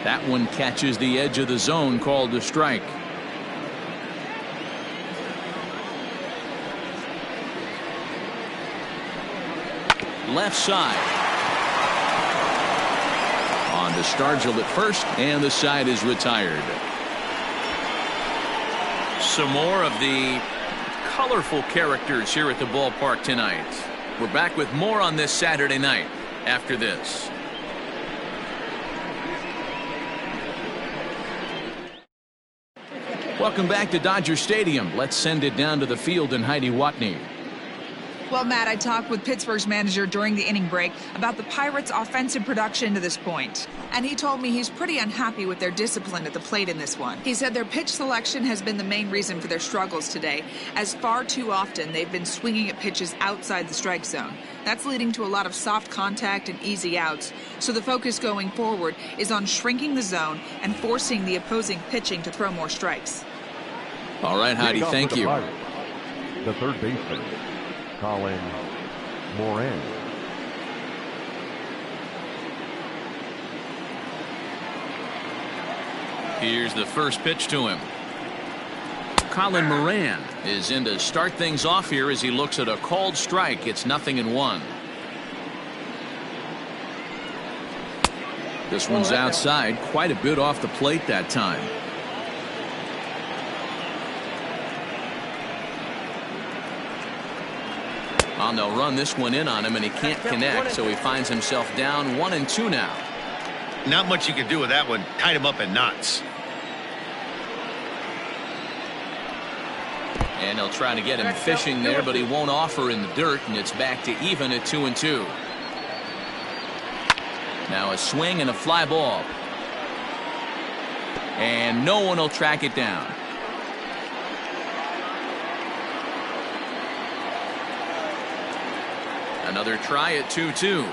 That one catches the edge of the zone, called a strike. Left side. On to Stargell at first, and the side is retired. Some more of the colorful characters here at the ballpark tonight. We're back with more on this Saturday night after this. Welcome back to Dodger Stadium. Let's send it down to the field in Heidi Watney. Well, Matt, I talked with Pittsburgh's manager during the inning break about the Pirates' offensive production to this point. And he told me he's pretty unhappy with their discipline at the plate in this one. He said their pitch selection has been the main reason for their struggles today, as far too often they've been swinging at pitches outside the strike zone. That's leading to a lot of soft contact and easy outs. So the focus going forward is on shrinking the zone and forcing the opposing pitching to throw more strikes. All right, Heidi, thank you. The third baseman, Colin Moran. Here's the first pitch to him. Colin Moran is in to start things off here as he looks at a called strike. It's 0-1. This one's outside, quite a bit off the plate that time. Well, they'll run this one in on him, and he can't connect, so he finds himself down 1-2 now. Not much you can do with that one. Tied him up in knots. And they'll try to get him fishing there, but he won't offer in the dirt, and it's back to even at 2-2. Now a swing and a fly ball. And no one will track it down. Another try at 2-2.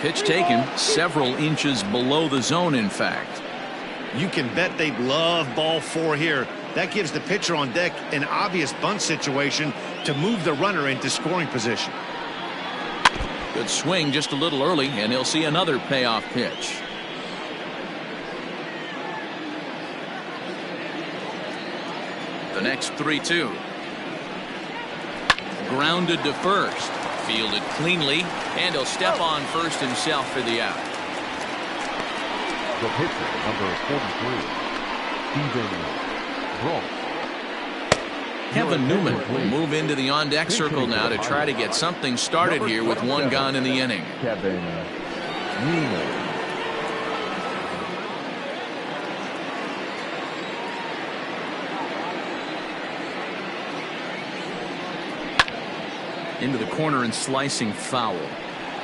Pitch taken several inches below the zone, in fact. You can bet they'd love ball 4 here. That gives the pitcher on deck an obvious bunt situation to move the runner into scoring position. Good swing just a little early, and he'll see another payoff pitch. The next 3-2. Grounded to first. Fielded cleanly, and he'll step on first himself for the out. The pitcher, number 43, Steven Bronx. Kevin Newman will move into the on-deck circle now to try to get something started here with one gone in the inning. Kevin Newman. Into the corner and slicing foul.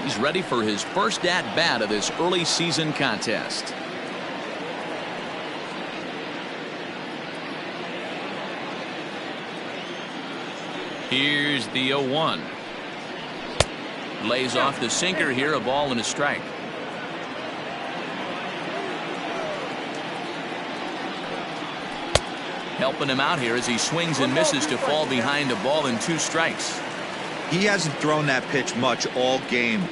He's ready for his first at-bat of this early season contest. Here's the 0-1. Lays off the sinker here, a ball and a strike. Helping him out here as he swings and misses to fall behind a ball and 2 strikes. He hasn't thrown that pitch much all game.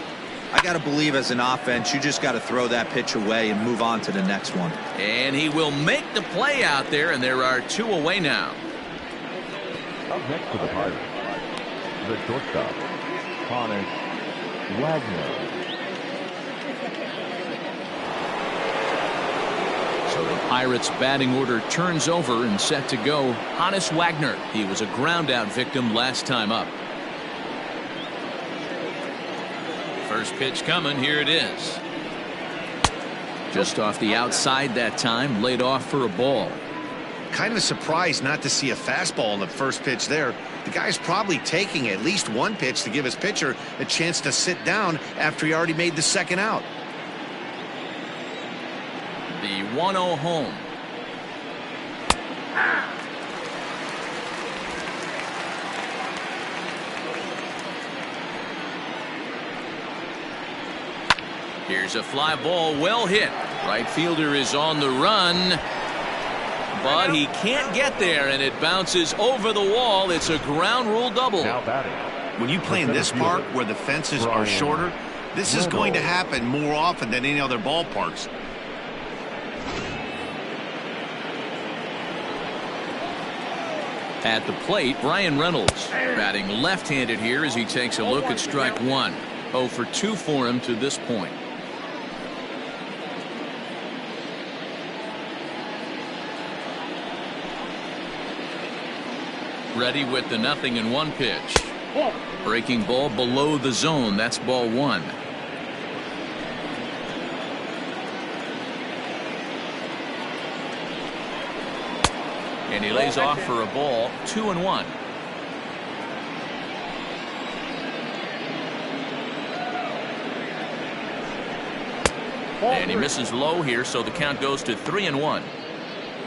I got to believe as an offense, you just got to throw that pitch away and move on to the next one. And he will make the play out there, and there are 2 away now. Up next to the Pirates, the shortstop, Hannes Wagner. So the Pirates' batting order turns over and set to go. Hannes Wagner. He was a ground-out victim last time up. First pitch coming. Here it is. Just off the outside that time. Laid off for a ball. Kind of surprised not to see a fastball in the first pitch there. The guy's probably taking at least one pitch to give his pitcher a chance to sit down after he already made the second out. The 1-0 home. Here's a fly ball, well hit. Right fielder is on the run, but he can't get there, and it bounces over the wall. It's a ground rule double. Now batting. When you play in this park where the fences are shorter, this is going to happen more often than any other ballparks. At the plate, Brian Reynolds batting left-handed here as he takes a look at strike 1. 0 for 2 for him to this point. Ready with the 0-1 pitch. Breaking ball below the zone. That's ball 1. And he lays off for a ball, 2-1. And he misses low here, so the count goes to 3-1.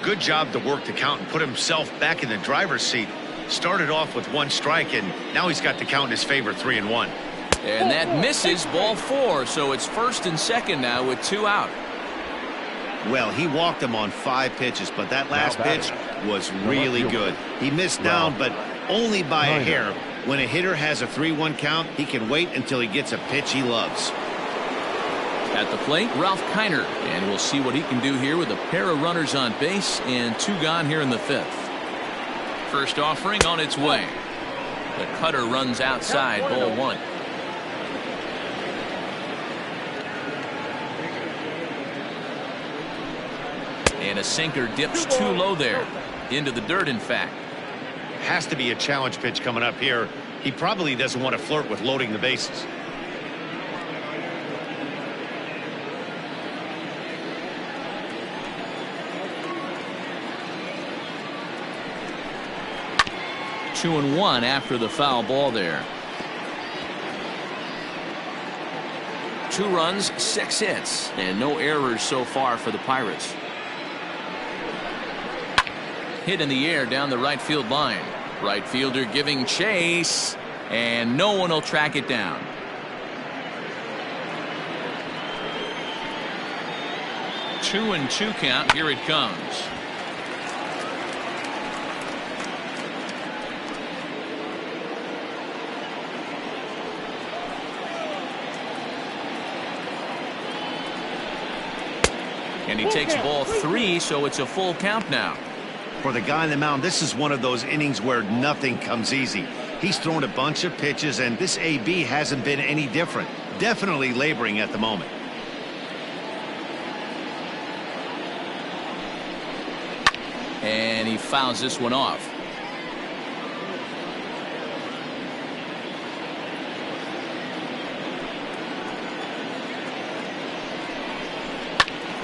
Good job to work the count and put himself back in the driver's seat. Started off with 1 strike, and now he's got the count in his favor, 3-1. And that misses, ball 4, so it's 1st and 2nd now with 2 out. Well, he walked him on 5 pitches, but that last pitch was really good. He missed down, but only by a hair. When a hitter has a 3-1 count, he can wait until he gets a pitch he loves. At the plate, Ralph Kiner, and we'll see what he can do here with a pair of runners on base and 2 gone here in the 5th. First offering on its way. The cutter runs outside, ball 1. And a sinker dips too low there. Into the dirt, in fact. Has to be a challenge pitch coming up here. He probably doesn't want to flirt with loading the bases. Two and 1 after the foul ball there. 2 runs, 6 hits, and no errors so far for the Pirates. Hit in the air down the right field line. Right fielder giving chase, and no one will track it down. Two and 2 count. Here it comes. And he takes ball 3, so it's a full count now. For the guy on the mound, this is one of those innings where nothing comes easy. He's thrown a bunch of pitches, and this AB hasn't been any different. Definitely laboring at the moment. And he fouls this one off.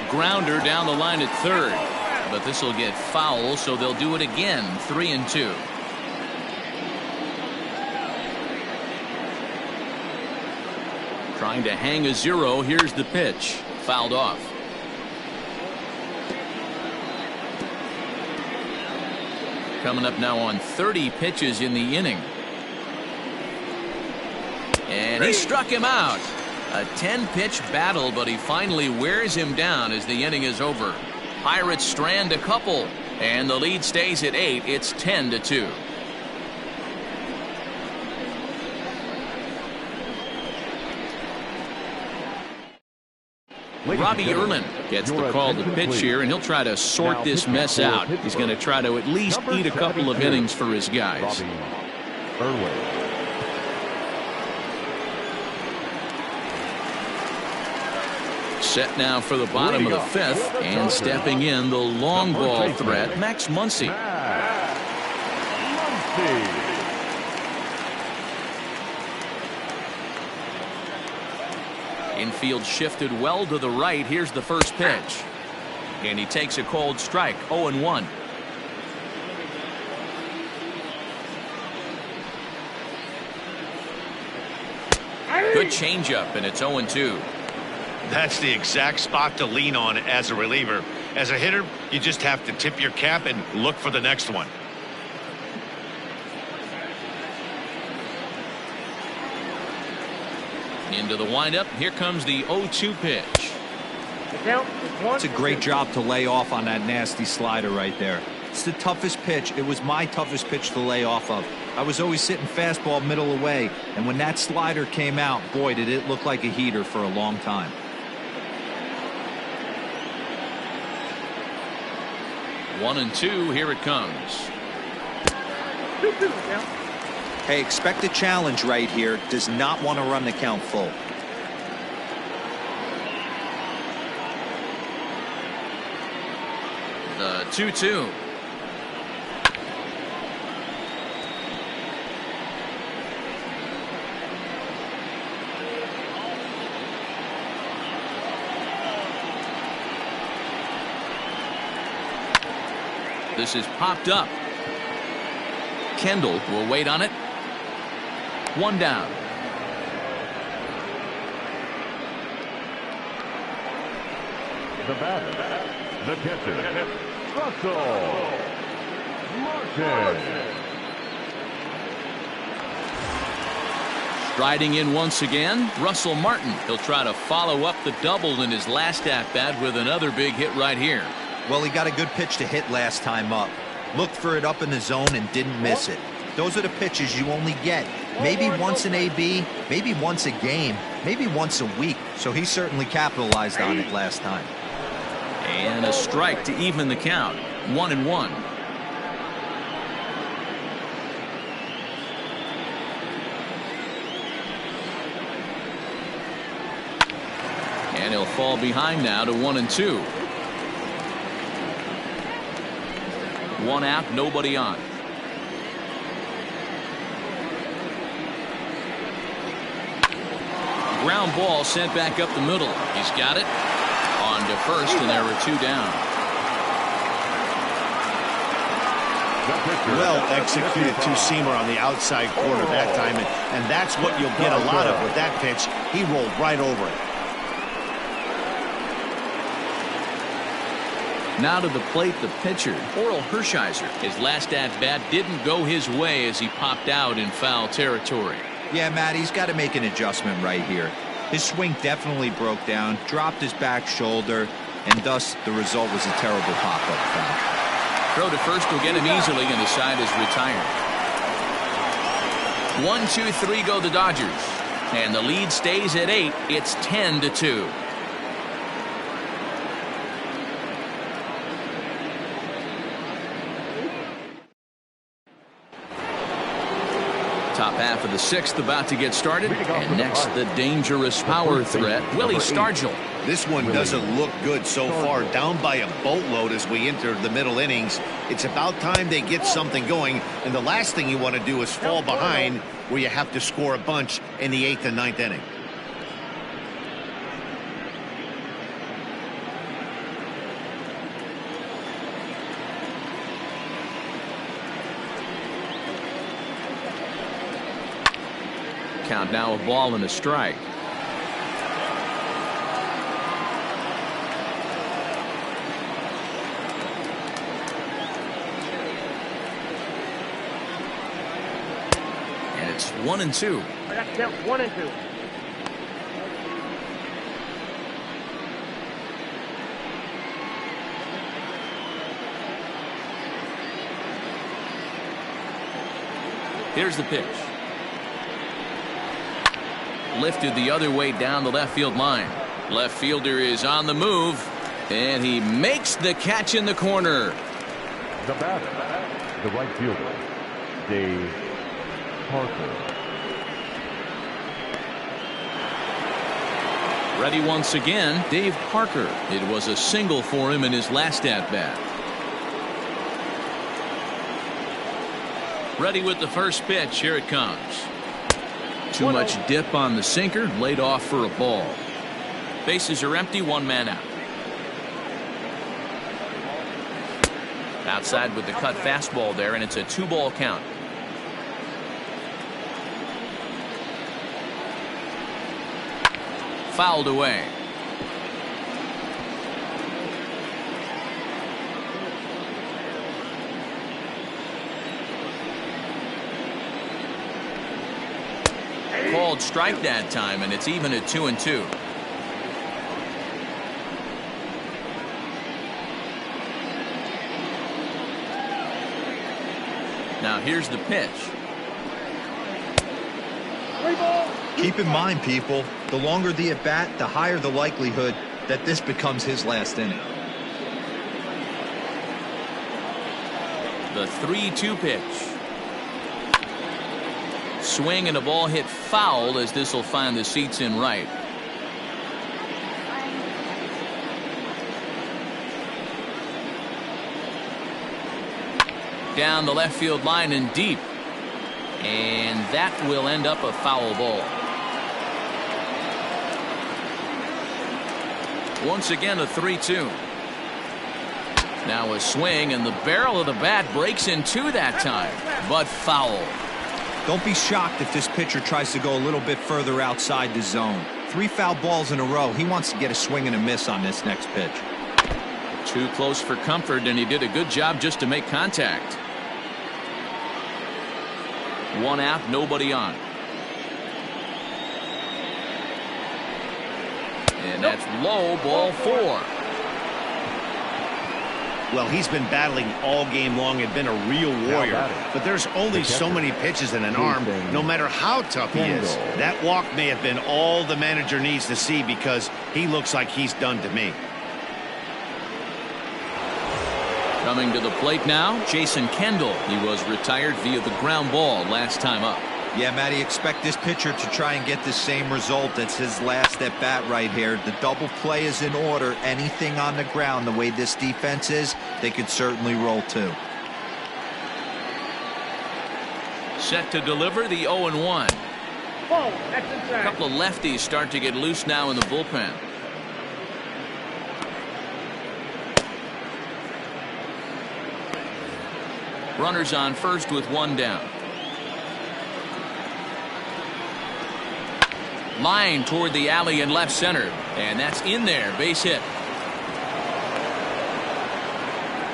Grounder down the line at 3rd, but this will get foul, so they'll do it again. 3 and 2. Trying to hang a 0. Here's the pitch, fouled off. Coming up now on 30 pitches in the inning, and he struck him out. A 10-pitch battle, but he finally wears him down as the inning is over. Pirates strand a couple, and the lead stays at 8. It's 10-2. Robbie Erlin gets the call to pitch here, and he'll try to sort this mess out. He's going to try to at least eat a couple of innings for his guys. Set now for the bottom of the 5th, and stepping in the long ball threat, Max Muncy. Infield shifted well to the right. Here's the first pitch, and he takes a cold strike. 0-1. Good changeup, and it's 0-2. That's the exact spot to lean on as a reliever. As a hitter, you just have to tip your cap and look for the next one. Into the windup. Here comes the 0-2 pitch. It's a great job to lay off on that nasty slider right there. It's the toughest pitch. It was my toughest pitch to lay off of. I was always sitting fastball middle away, and when that slider came out, boy, did it look like a heater for a long time. 1-2. Here it comes. Hey, expect a challenge right here. Does not want to run the count full. The 2-2. This is popped up. Kendall will wait on it. One down. The batter, the catcher, Russell Martin. Striding in once again, Russell Martin. He'll try to follow up the double in his last at-bat with another big hit right here. Well, he got a good pitch to hit last time up. Looked for it up in the zone and didn't miss it. Those are the pitches you only get. Maybe once an AB, maybe once a game, maybe once a week. So he certainly capitalized on it last time. And a strike to even the count. 1-1. And he'll fall behind now to 1-2. One out, nobody on. Ground ball sent back up the middle. He's got it. On to first, and there were two down. Well executed two-seamer on the outside corner that time, and that's what you'll get a lot of with that pitch. He rolled right over it. Now to the plate, the pitcher, Oral Hershiser. His last at-bat didn't go his way as he popped out in foul territory. Yeah, Matt, he's got to make an adjustment right here. His swing definitely broke down, dropped his back shoulder, and thus the result was a terrible pop-up foul. Throw to first will get him easily, and the side is retired. 1-2-3 go the Dodgers, and the lead stays at 8. It's 10-2. Top half of the sixth about to get started. And next, the dangerous power threat, Willie Stargell. This one doesn't look good so far. Down by a boatload as we enter the middle innings. It's about time they get something going. And the last thing you want to do is fall behind where you have to score a bunch in the 8th and 9th inning. Count now a ball and a strike. And it's 1-2. That's count 1-2. Here's the pitch. Lifted the other way down the left field line. Left fielder is on the move, and he makes the catch in the corner. The batter, the right fielder, Dave Parker. Ready once again, Dave Parker. It was a single for him in his last at-bat. Ready with the first pitch. Here it comes. Too much dip on the sinker, laid off for a ball. Bases are empty, one man out. Outside with the cut fastball there, and it's a 2-ball count. Fouled away. Called strike that time, and it's even at 2-2. Now here's the pitch. Keep in mind, people, the longer the at-bat, the higher the likelihood that this becomes his last inning. The 3-2 pitch. Swing and a ball hit foul as this will find the seats in right. Down the left field line and deep. And that will end up a foul ball. Once again, a 3-2. Now a swing, and the barrel of the bat breaks in two that time, but foul. Don't be shocked if this pitcher tries to go a little bit further outside the zone. 3 foul balls in a row. He wants to get a swing and a miss on this next pitch. Too close for comfort, and he did a good job just to make contact. 1 out, nobody on. And that's low, ball 4. Well, he's been battling all game long and been a real warrior. But there's only so many pitches in an arm, no matter how tough he is. That walk may have been all the manager needs to see because he looks like he's done to me. Coming to the plate now, Jason Kendall. He was retired via the ground ball last time up. Yeah, Matty, expect this pitcher to try and get the same result. That's his last at bat right here. The double play is in order. Anything on the ground, the way this defense is, they could certainly roll too. Set to deliver the 0-1. Ball, that's inside. A couple of lefties start to get loose now in the bullpen. Runners on first with 1 down. Line toward the alley in left center, and that's in there. Base hit.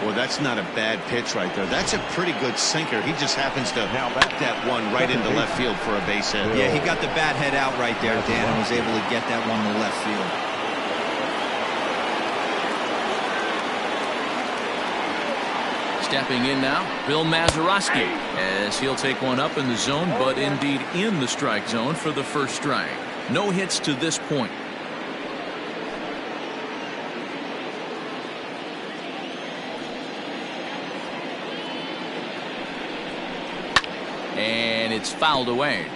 Well, that's not a bad pitch right there. That's a pretty good sinker. He just happens to put that one right into left field for a base hit. Yeah, he got the bat head out right there, Dan, and was able to get that one to left field. Stepping in now, Bill Mazeroski, as he'll take one up in the zone, but indeed in the strike zone for the first strike. No hits to this point. And it's fouled away.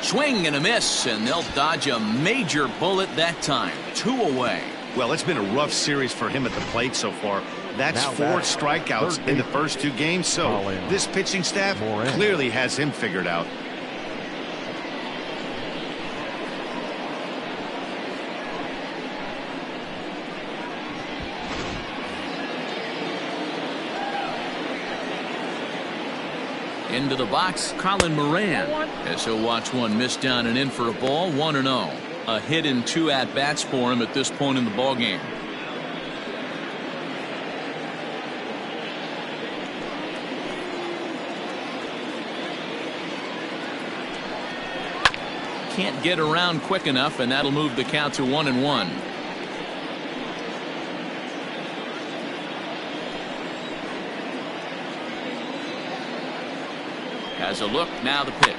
Swing and a miss, and they'll dodge a major bullet that time. 2 away. Well, it's been a rough series for him at the plate so far. That's 4 strikeouts in the first 2 games, so this pitching staff clearly has him figured out. Into the box, Colin Moran, as he'll watch one miss down and in for a ball. 1-0. A hit in 2 at-bats for him at this point in the ballgame. Can't get around quick enough, and that'll move the count to 1-1. Has a look, now the pitch.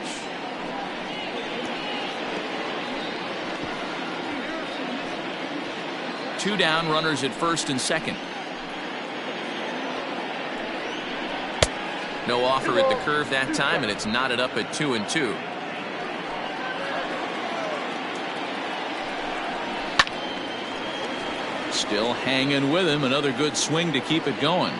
Two down, runners at first and second. No offer at the curve that time, and it's knotted up at 2-2. Still hanging with him. Another good swing to keep it going.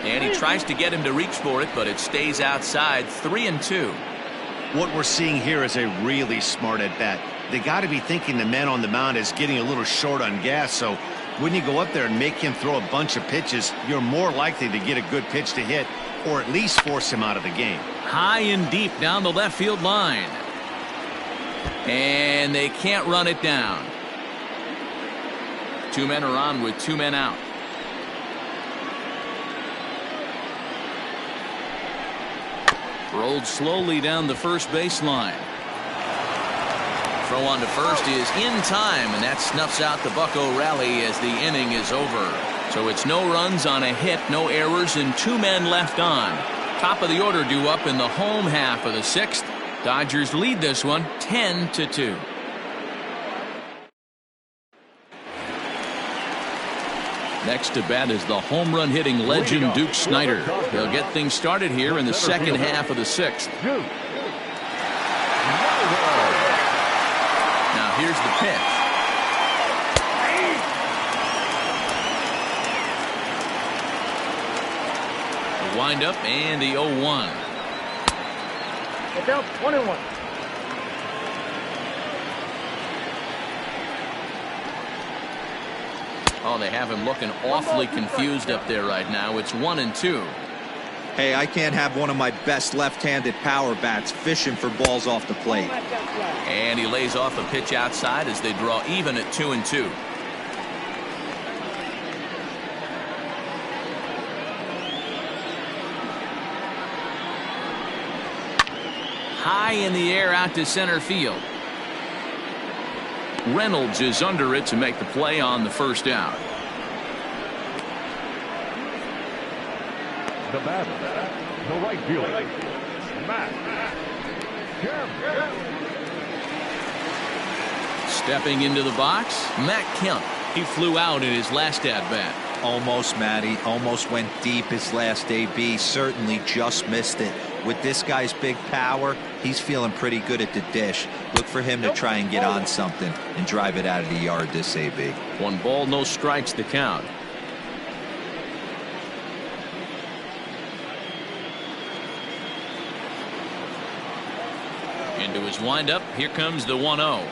And he tries to get him to reach for it, but it stays outside. 3-2. What we're seeing here is a really smart at bat. They got to be thinking the man on the mound is getting a little short on gas, so when you go up there and make him throw a bunch of pitches, you're more likely to get a good pitch to hit or at least force him out of the game. High and deep down the left field line. And they can't run it down. 2 men are on with 2 men out. Rolled slowly down the first baseline. Throw on to first is in time, and that snuffs out the Bucco rally as the inning is over. So it's no runs on a hit, no errors, and 2 men left on. Top of the order due up in the home half of the 6th. Dodgers lead this one 10-2. Next to bat is the home run hitting legend Duke Snider. They'll get things started here in the second half of the 6th. Now here's the pitch. wind up and the 0-1. It's out 1-1. Oh, they have him looking awfully confused up there right now. It's 1-2. Hey, I can't have one of my best left-handed power bats fishing for balls off the plate. And he lays off a pitch outside as they draw even at 2-2. High in the air out to center field. Reynolds is under it to make the play on the first out. The batter, the right fielder, Matt Kemp. Stepping into the box, Matt Kemp. He flew out in his last at-bat. Almost, Matty. Almost went deep his last AB. Certainly just missed it. With this guy's big power, he's feeling pretty good at the dish. Look for him to try and get on something and drive it out of the yard this AB. 1 ball, no strikes to count. Into his windup, here comes the 1-0.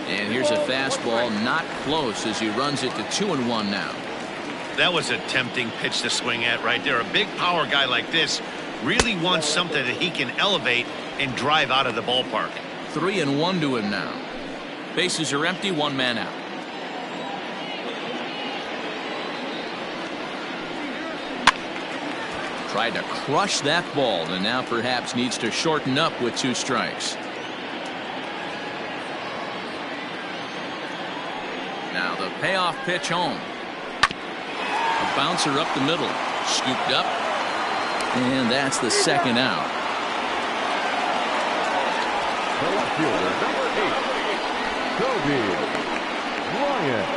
And here's a fastball, not close, as he runs it to 2-1 now. That was a tempting pitch to swing at right there. A big power guy like this really wants something that he can elevate and drive out of the ballpark. 3-1 to him now. Bases are empty, 1 man out. Tried to crush that ball and now perhaps needs to shorten up with 2 strikes. Now the payoff pitch home. A bouncer up the middle. Scooped up. And that's the second out. The left fielder, number 8, Kobe Bryant.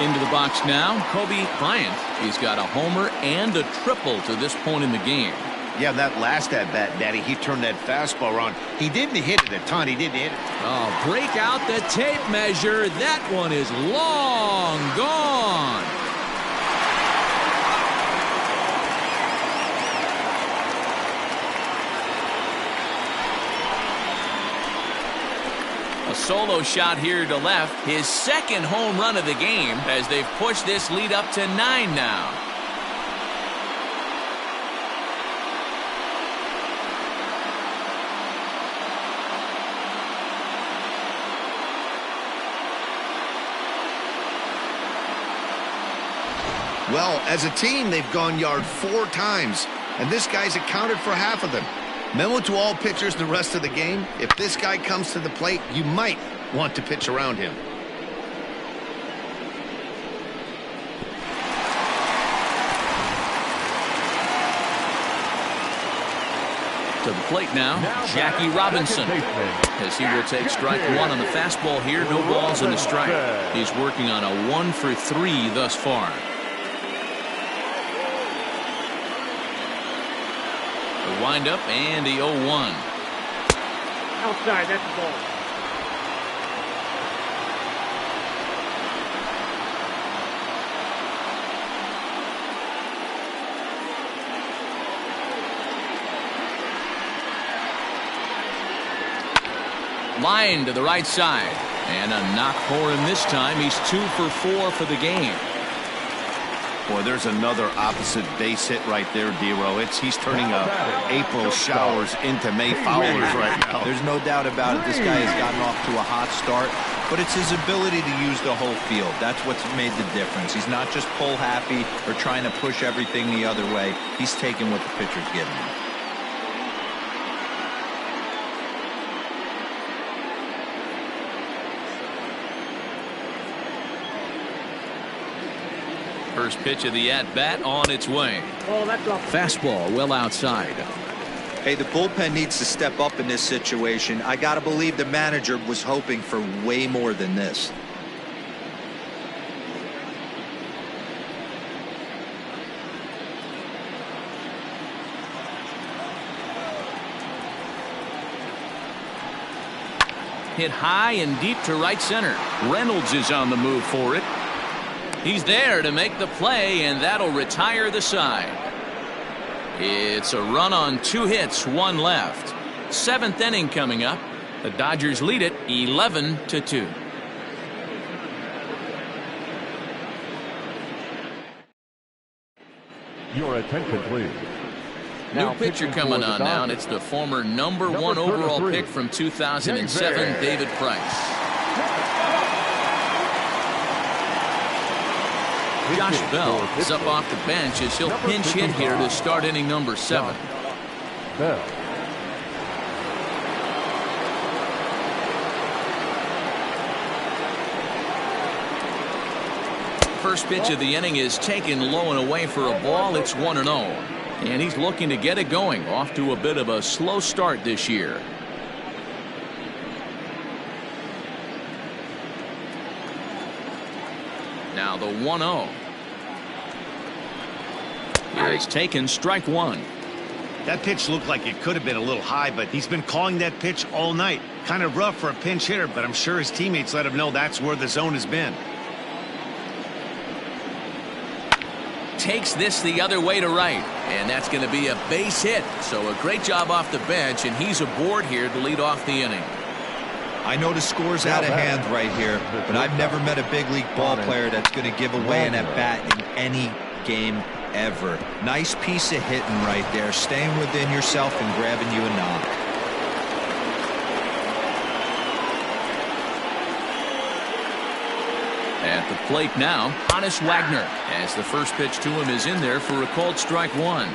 Into the box now, Kobe Bryant. He's got a homer and a triple to this point in the game. Yeah, that last at-bat, Daddy, he turned that fastball around. He didn't hit it a ton. He didn't hit it. Oh, break out the tape measure. That one is long gone. A solo shot here to left. His second home run of the game as they've pushed this lead up to 9 now. Well, as a team, they've gone yard 4 times, and this guy's accounted for half of them. Memo to all pitchers the rest of the game: if this guy comes to the plate, you might want to pitch around him. To the plate now, Jackie Robinson, as he will take strike 1 on the fastball here. No balls and a strike. He's working on a 1 for 3 thus far. The windup and the 0-1. Outside, that's the ball. Line to the right side. And a knock for him this time. He's 2 for 4 for the game. Boy, there's another opposite base hit right there, D-Row. He's turning April showers into May foulers right now. There's no doubt about it. This guy has gotten off to a hot start, but it's his ability to use the whole field. That's what's made the difference. He's not just pull happy or trying to push everything the other way. He's taking what the pitcher's giving him. First pitch of the at-bat on its way. Oh, that's off. Fastball well outside. Hey, the bullpen needs to step up in this situation. I got to believe the manager was hoping for way more than this. Hit high and deep to right center. Reynolds is on the move for it. He's there to make the play, and that'll retire the side. It's a run on 2 hits, 1 left. 7th inning coming up. The Dodgers lead it 11-2. Your attention, please. New pitcher coming on now, and it's the former number 1 overall pick from 2007, David Price. Josh Bell is up off the bench as he'll pinch hit here to start inning number 7. Bell. First pitch of the inning is taken low and away for a ball. It's 1-0. And he's looking to get it going. Off to a bit of a slow start this year. Now the 1-0. It's taken, strike 1. That pitch looked like it could have been a little high, but he's been calling that pitch all night. Kind of rough for a pinch hitter, but I'm sure his teammates let him know that's where the zone has been. Takes this the other way to right, and that's going to be a base hit. So a great job off the bench, and he's aboard here to lead off the inning. I know the score's out of hand right here, but I've never met a big league ball player that's going to give away an at-bat in any game ever. Nice piece of hitting right there, staying within yourself and grabbing you a knock. At the plate now, Honus Wagner, as the first pitch to him is in there for a called strike 1.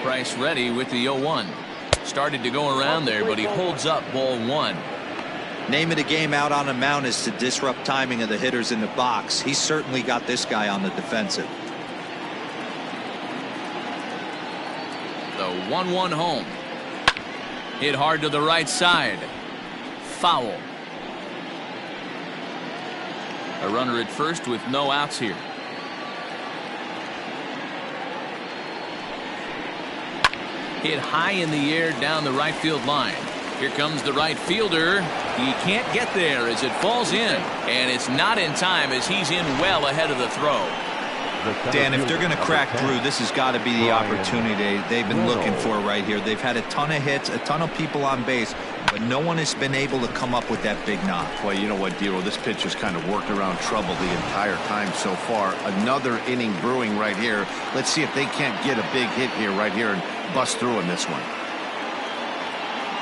Price ready with the 0-1. Started to go around there, but he holds up ball 1. Name of the game out on the mound is to disrupt timing of the hitters in the box. He's certainly got this guy on the defensive. The 1-1 home. Hit hard to the right side. Foul. A runner at first with no outs here. Hit high in the air down the right field line. Here comes the right fielder. He can't get there as it falls in, and it's not in time as he's in well ahead of the throw. Dan, if they're going to crack Drew, this has got to be the opportunity they've been looking for right here. They've had a ton of hits, a ton of people on base, but no one has been able to come up with that big knock. Well, you know what, Dero, this pitcher's kind of worked around trouble the entire time so far. Another inning brewing right here. Let's see if they can't get a big hit here right here and bust through in this one.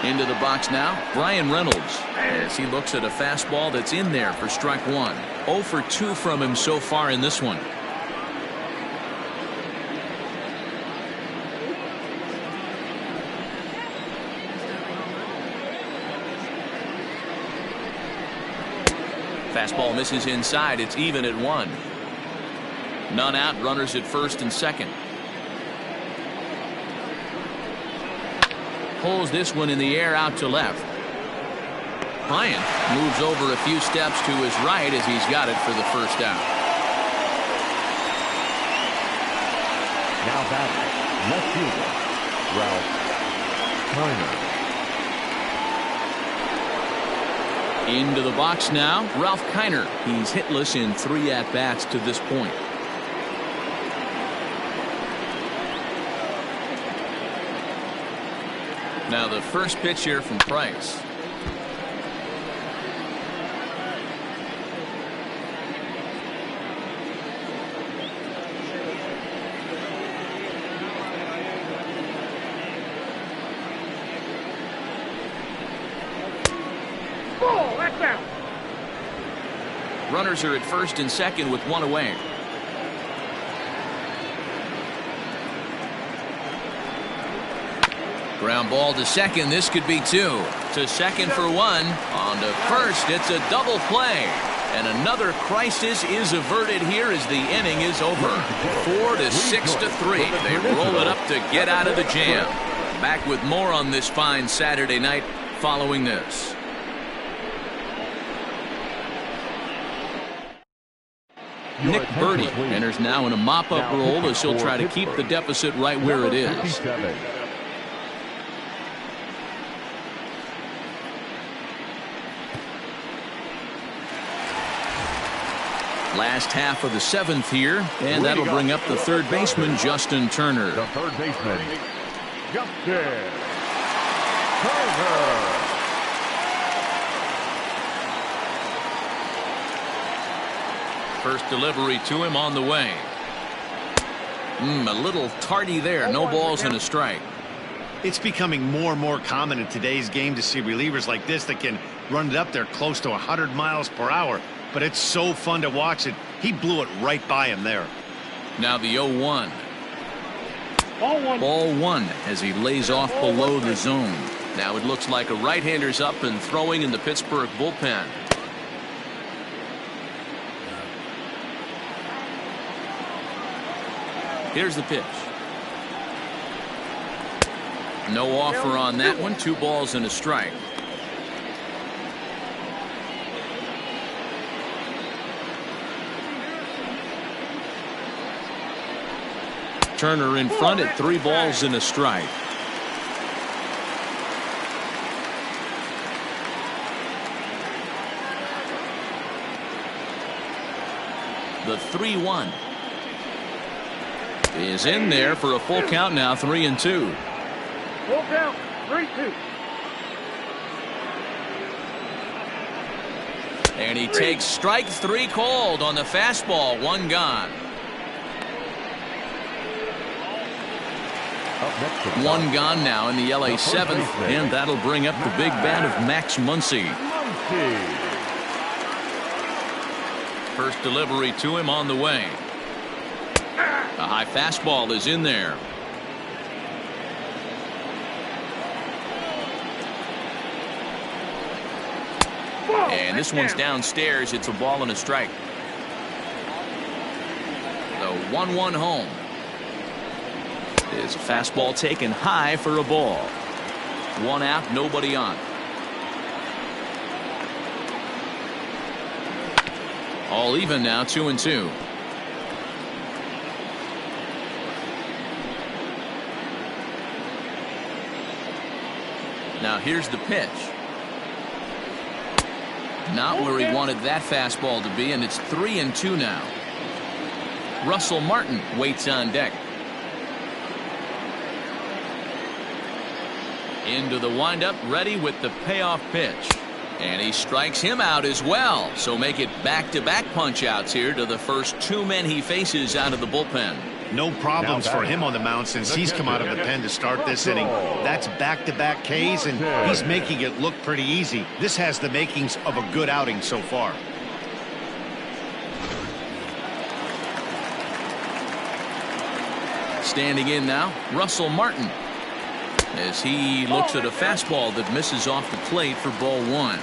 Into the box now, Brian Reynolds, as he looks at a fastball that's in there for strike 1. 0 for 2 from him so far in this one. Fastball misses inside. It's even at 1. None out, runners at first and second. Pulls this one in the air out to left. Bryant moves over a few steps to his right as he's got it for the first out. Now batting, left fielder, Ralph Kiner. Into the box now, Ralph Kiner. He's hitless in 3 at-bats to this point. Now the first pitch here from Price. Ball, that's out. Runners are at first and second with 1 away. Ground ball to second. This could be 2. To second for 1. On to first. It's a double play. And another crisis is averted here as the inning is over. 4 to 6 to 3. They roll it up to get out of the jam. Back with more on this fine Saturday night following this. Nick Birdie enters now in a mop-up role as he'll try to keep the deficit right where it is. Last half of the 7th here, and that'll bring up the third baseman, Justin Turner. The third baseman, Justin Turner. First delivery to him on the way. A little tardy there. No balls and a strike. It's becoming more and more common in today's game to see relievers like this that can run it up there close to 100 miles per hour. But it's so fun to watch it. He blew it right by him there. Now the 0-1. Ball 1 as he lays off below the zone. Now it looks like a right-hander's up and throwing in the Pittsburgh bullpen. Here's the pitch. No offer on that one. 2 balls and a strike. Turner in front at 3 balls and a strike. The 3-1 is in there for a full count now. 3-2. Full count. 3-2. And he takes strike 3 called on the fastball. 1 gone. 1 gone now in the LA 7th, and that'll bring up the big bat of Max Muncy. First delivery to him on the way. A high fastball is in there. And this one's downstairs. It's a ball and a strike. The 1-1 home. Is a fastball taken high for a ball. 1 out, nobody on. All even now, 2-2. Now here's the pitch. Not where he wanted that fastball to be, and it's 3-2 now. Russell Martin waits on deck. Into the windup, ready with the payoff pitch. And he strikes him out as well. So make it back-to-back punch-outs here to the first 2 men he faces out of the bullpen. No problems for him on the mound since he's come out of the pen to start this inning. That's back-to-back Ks, and he's making it look pretty easy. This has the makings of a good outing so far. Standing in now, Russell Martin, as he looks at a fastball that misses off the plate for ball 1.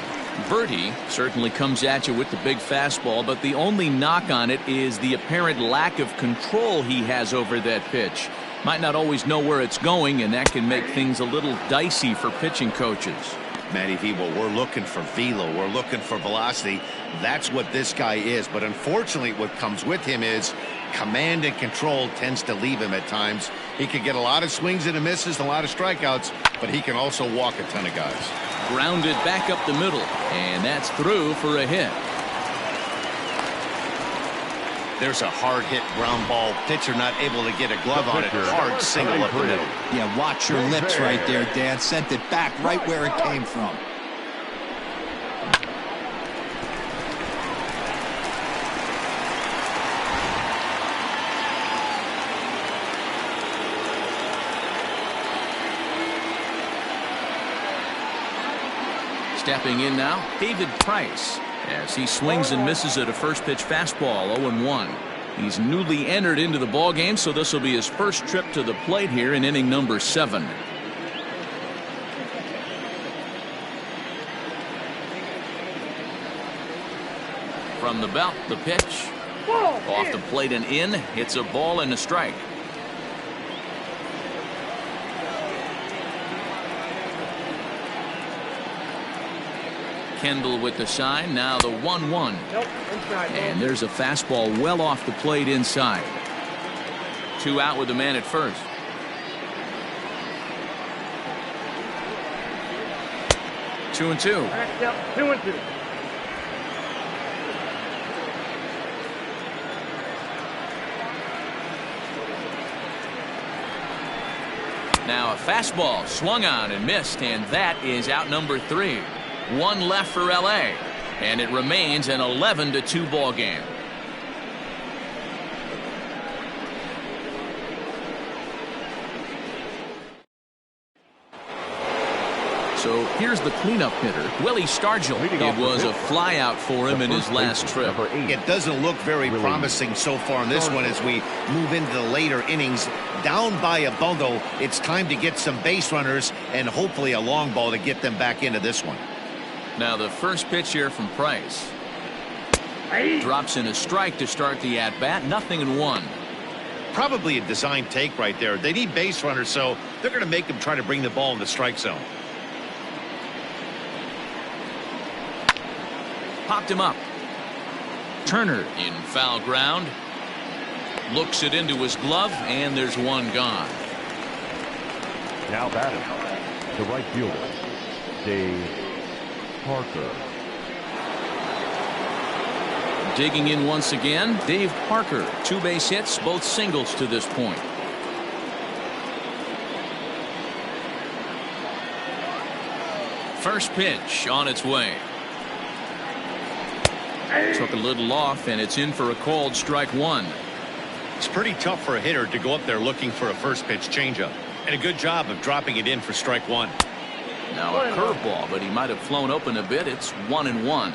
Birdie certainly comes at you with the big fastball, but the only knock on it is the apparent lack of control he has over that pitch. Might not always know where it's going, and that can make things a little dicey for pitching coaches. Matty V, well, we're looking for velo. We're looking for velocity. That's what this guy is. But unfortunately, what comes with him is command and control tends to leave him at times. He can get a lot of swings and misses, a lot of strikeouts, but he can also walk a ton of guys. Grounded back up the middle, and that's through for a hit. There's a hard hit ground ball. Pitcher not able to get a glove on it. Hard single up the middle. Yeah, watch your lips right there, Dan. Sent it back right where it came from. Stepping in now, David Price, as he swings and misses at a first pitch fastball. 0-1. He's newly entered into the ball game, so this will be his first trip to the plate here in inning number 7. From the belt, the pitch off the plate and in. It's a ball and a strike. Kendall with the sign. Now the 1-1. Nope, inside. And there's a fastball well off the plate inside. 2 out with the man at first. Two and two. Back up, 2-2. Now a fastball swung on and missed, and that is out number 3. 1 left for LA, and it remains an 11-2 ball game. So here's the cleanup hitter, Willie Stargell. It was a flyout for him in his last trip. It doesn't look very promising so far in this one as we move into the later innings. Down by a bundle, it's time to get some base runners and hopefully a long ball to get them back into this one. Now the first pitch here from Price. Drops in a strike to start the at-bat. 0-1. Probably a design take right there. They need base runners, so they're going to make them try to bring the ball in the strike zone. Popped him up. Turner in foul ground. Looks it into his glove, and there's one gone. Now batting, the right fielder, Dave Parker. Digging in once again, Dave Parker. 2 base hits, both singles to this point. First pitch on its way. Took a little off, and it's in for a called strike 1. It's pretty tough for a hitter to go up there looking for a first pitch changeup, and a good job of dropping it in for strike 1. Now a curveball, but he might have flown open a bit. It's 1-1.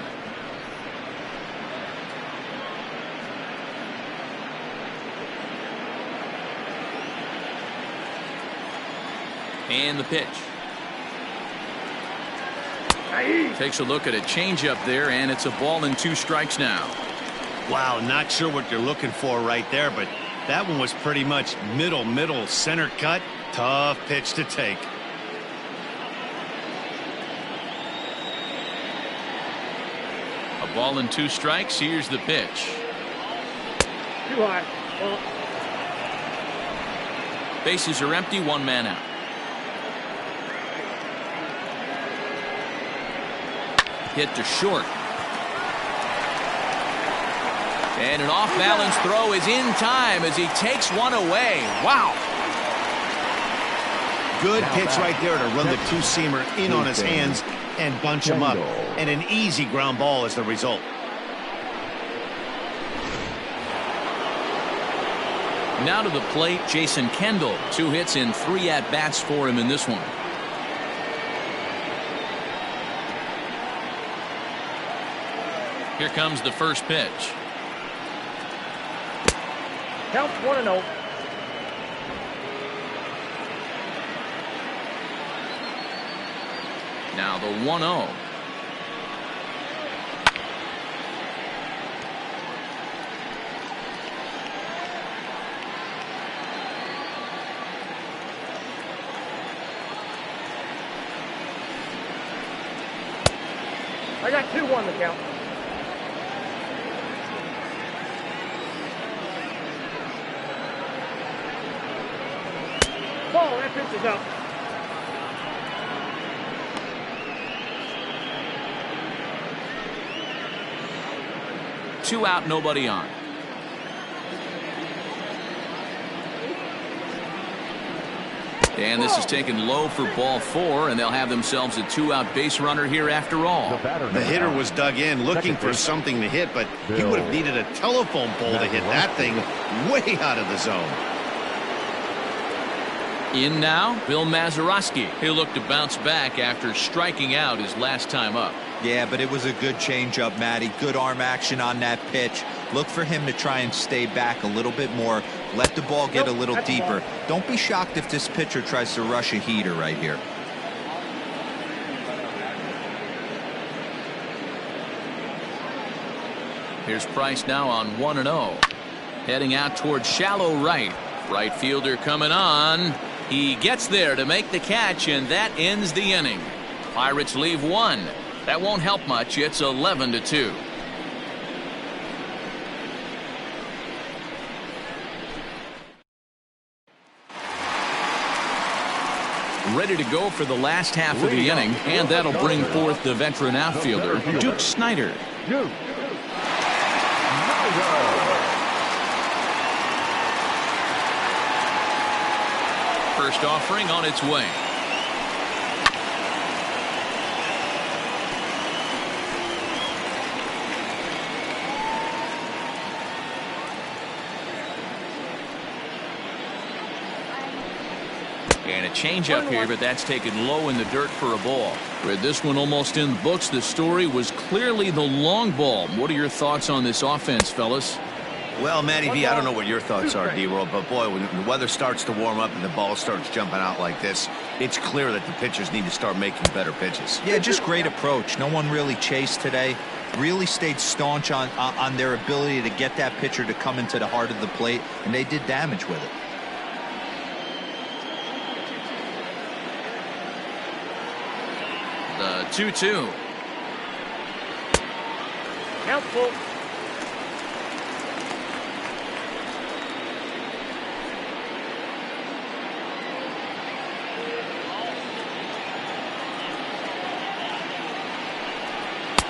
And the pitch. Takes a look at a changeup there, and it's a ball and 2 strikes now. Wow, not sure what you're looking for right there, but that one was pretty much middle center cut. Tough pitch to take. A ball and 2 strikes. Here's the pitch. Too high. Well, Bases are empty. 1 man out. Hit to short. And an off-balance throw is in time as he takes one away. Wow. Good pitch right there to run the 2-seamer in on his hands and bunch him up. And an easy ground ball as the result. Now to the plate, Jason Kendall. 2 hits in 3 at-bats for him in this one. Here comes the first pitch. count 1-0. Now the 1-0. I got 2-1 to count. Ball, that pitch is up. Two out, nobody on. And this is taken low for ball 4, and they'll have themselves a 2-out base runner here after all. The hitter was dug in looking for something to hit, but he would have needed a telephone pole to hit that thing way out of the zone. In now, Bill Mazeroski. He'll look to bounce back after striking out his last time up. Yeah, but it was a good changeup, Matty. Good arm action on that pitch. Look for him to try and stay back a little bit more. Let the ball get a little deeper. Don't be shocked if this pitcher tries to rush a heater right here. Here's Price now on 1-0. Heading out towards shallow right. Right fielder coming on. He gets there to make the catch, and that ends the inning. Pirates leave 1. That won't help much. It's 11-2. Ready to go for the last half of the inning, and that'll bring forth the veteran outfielder, Duke Snider. First offering on its way. And a changeup here, but that's taken low in the dirt for a ball. With this one almost in the books, the story was clearly the long ball. What are your thoughts on this offense, fellas? Well, Matty V, I don't know what your thoughts are, D-Roll, but boy, when the weather starts to warm up and the ball starts jumping out like this, it's clear that the pitchers need to start making better pitches. Yeah, just great approach. No one really chased today. Really stayed staunch on their ability to get that pitcher to come into the heart of the plate, and they did damage with it. The 2-2. Count full.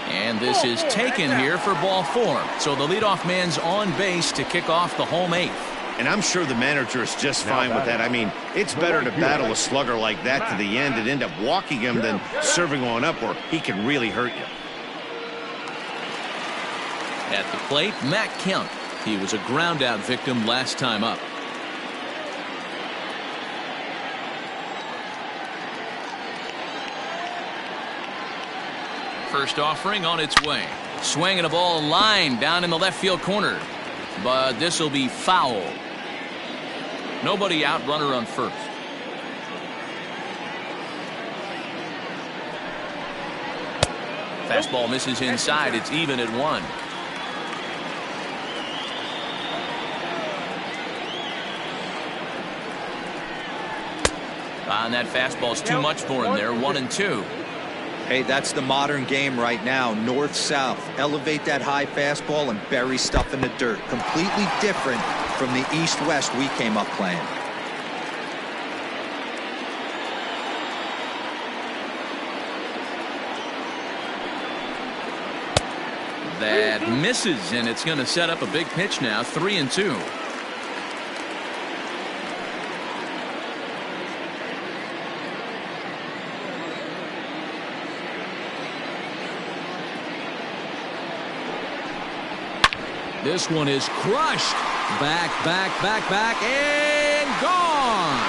And this is taken here for ball 4. So the leadoff man's on base to kick off the home 8th. And I'm sure the manager is just fine with that. I mean, it's better to battle a slugger like that to the end and end up walking him than serving on up where he can really hurt you. At the plate, Matt Kemp. He was a ground-out victim last time up. First offering on its way. Swinging a ball line down in the left field corner. But this will be foul. Nobody out, runner on first. Fastball misses inside. It's even at 1. And that fastball's too much for him there. 1-2. Hey, that's the modern game right now. North-south. Elevate that high fastball and bury stuff in the dirt. Completely different from the east-west we came up playing. That misses, and it's going to set up a big pitch now. 3-2. This one is crushed. Back, and gone.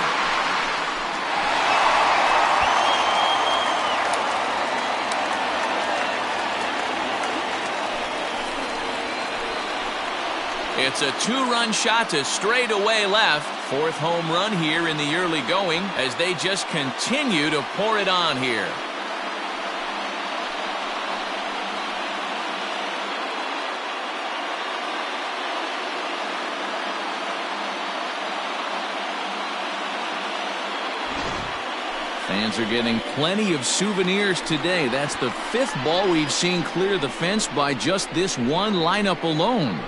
It's a 2-run shot to straightaway left. 4th home run here in the early going as they just continue to pour it on here. Fans are getting plenty of souvenirs today. That's the 5th ball we've seen clear the fence by just this one lineup alone.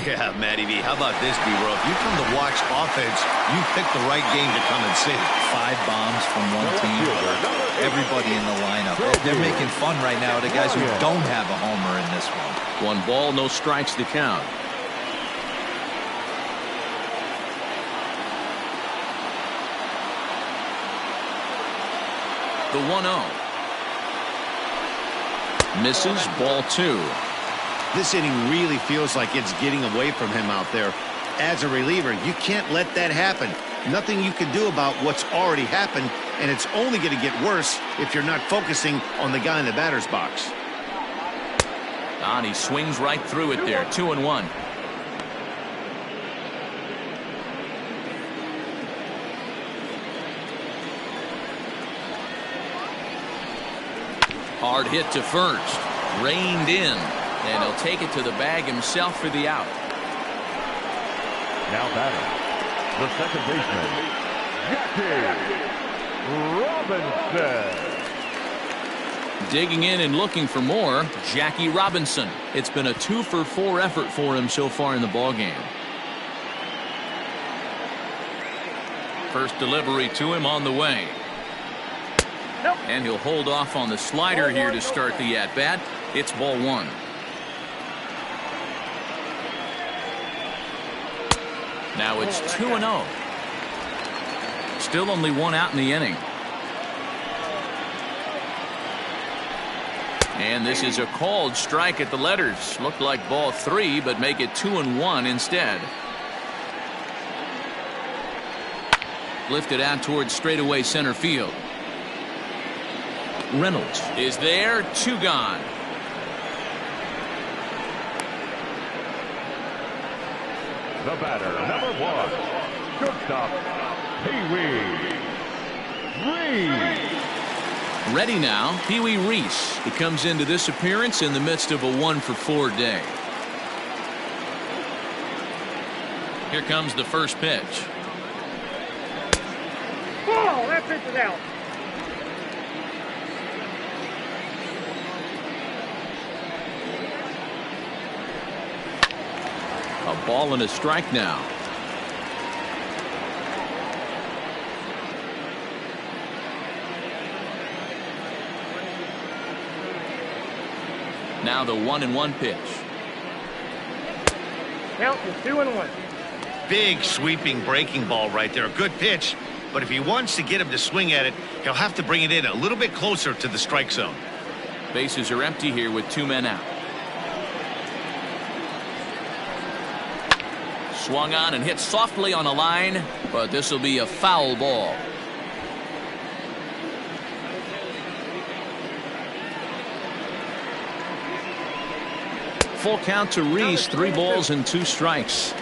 Yeah, Matty V, how about this, D-Roll? If you come to watch offense, you picked the right game to come and see. 5 bombs from one team. Everybody in the lineup. They're making fun right now of the guys who don't have a homer in this one. 1 ball, no strikes to count. The 1-0. Misses, ball 2. This inning really feels like it's getting away from him out there. As a reliever, you can't let that happen. Nothing you can do about what's already happened, and it's only going to get worse if you're not focusing on the guy in the batter's box. And he swings right through it there. 2-1. Hard hit to first. Reined in. And he'll take it to the bag himself for the out. Now batting, the second baseman, Jackie Digging in and looking for more, Jackie Robinson. It's been a 2-for-4 effort for him so far in the ballgame. First delivery to him on the way. Nope. And he'll hold off on the slider here to start the at-bat. It's ball 1. Now it's 2-0. Still only 1 out in the inning. And this is a called strike at the letters. Looked like ball 3, but make it 2-1 instead. Lifted out towards straightaway center field. Reynolds is there. 2 gone. The batter, number 1, shortstop, Pee-wee Reese. Ready now, Pee-wee Reese. He comes into this appearance in the midst of a 1-for-4 day. Here comes the first pitch. Ball. That pitch is out. A ball and a strike now. Now the 1-1 pitch. Count is 2-1. Big sweeping breaking ball right there. A good pitch. But if he wants to get him to swing at it, he'll have to bring it in a little bit closer to the strike zone. Bases are empty here with 2 men out. Swung on and hit softly on a line, but this will be a foul ball. Full count to Reese. 3 balls and 2 strikes.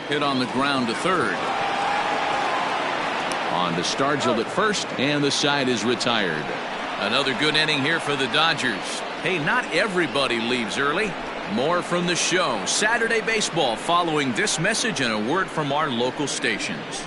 Hit on the ground to third. On to Stargell at first, and the side is retired. Another good inning here for the Dodgers. Hey, not everybody leaves early. More from the show. Saturday Baseball following this message and a word from our local stations.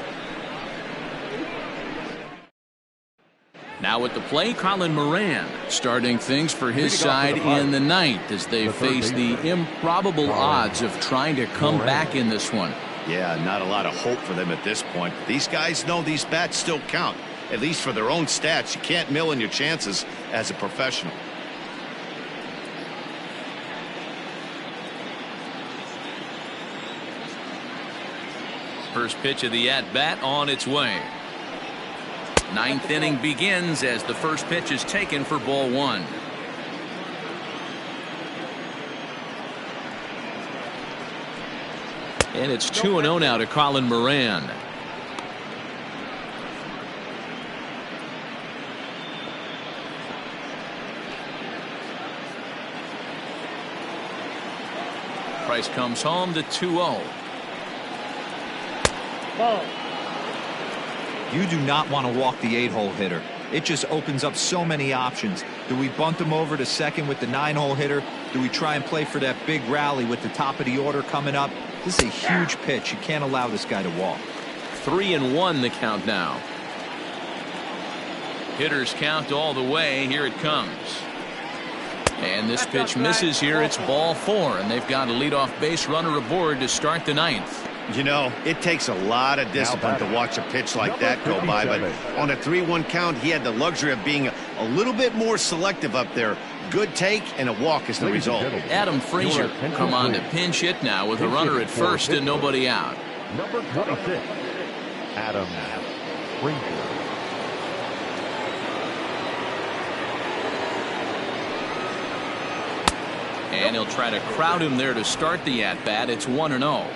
Now at the plate, Colin Moran starting things for his side in the 9th as they face the improbable odds of trying to come back in this one. Yeah, not a lot of hope for them at this point. These guys know these bats still count, at least for their own stats. You can't mill in your chances as a professional. First pitch of the at-bat on its way. 9th inning begins as the first pitch is taken for ball 1. And it's 2-0 now to Colin Moran. Price comes home to 2-0. Ball. You do not want to walk the 8-hole hitter. It just opens up so many options. Do we bunt him over to second with the 9-hole hitter? Do we try and play for that big rally with the top of the order coming up? This is a huge pitch. You can't allow this guy to walk. 3-1 the count now. Hitters count all the way. Here it comes. And this pitch misses here. It's ball 4, and they've got a leadoff base runner aboard to start the 9th. You know, it takes a lot of discipline to watch a pitch like that go by, but on a 3-1 count, he had the luxury of being a little bit more selective up there. Good take and a walk is the result. Adam Frazier come on to pinch hit now with a runner at first and nobody out. Number 26, Adam Frazier. And he'll try to crowd him there to start the at-bat. It's 1-0.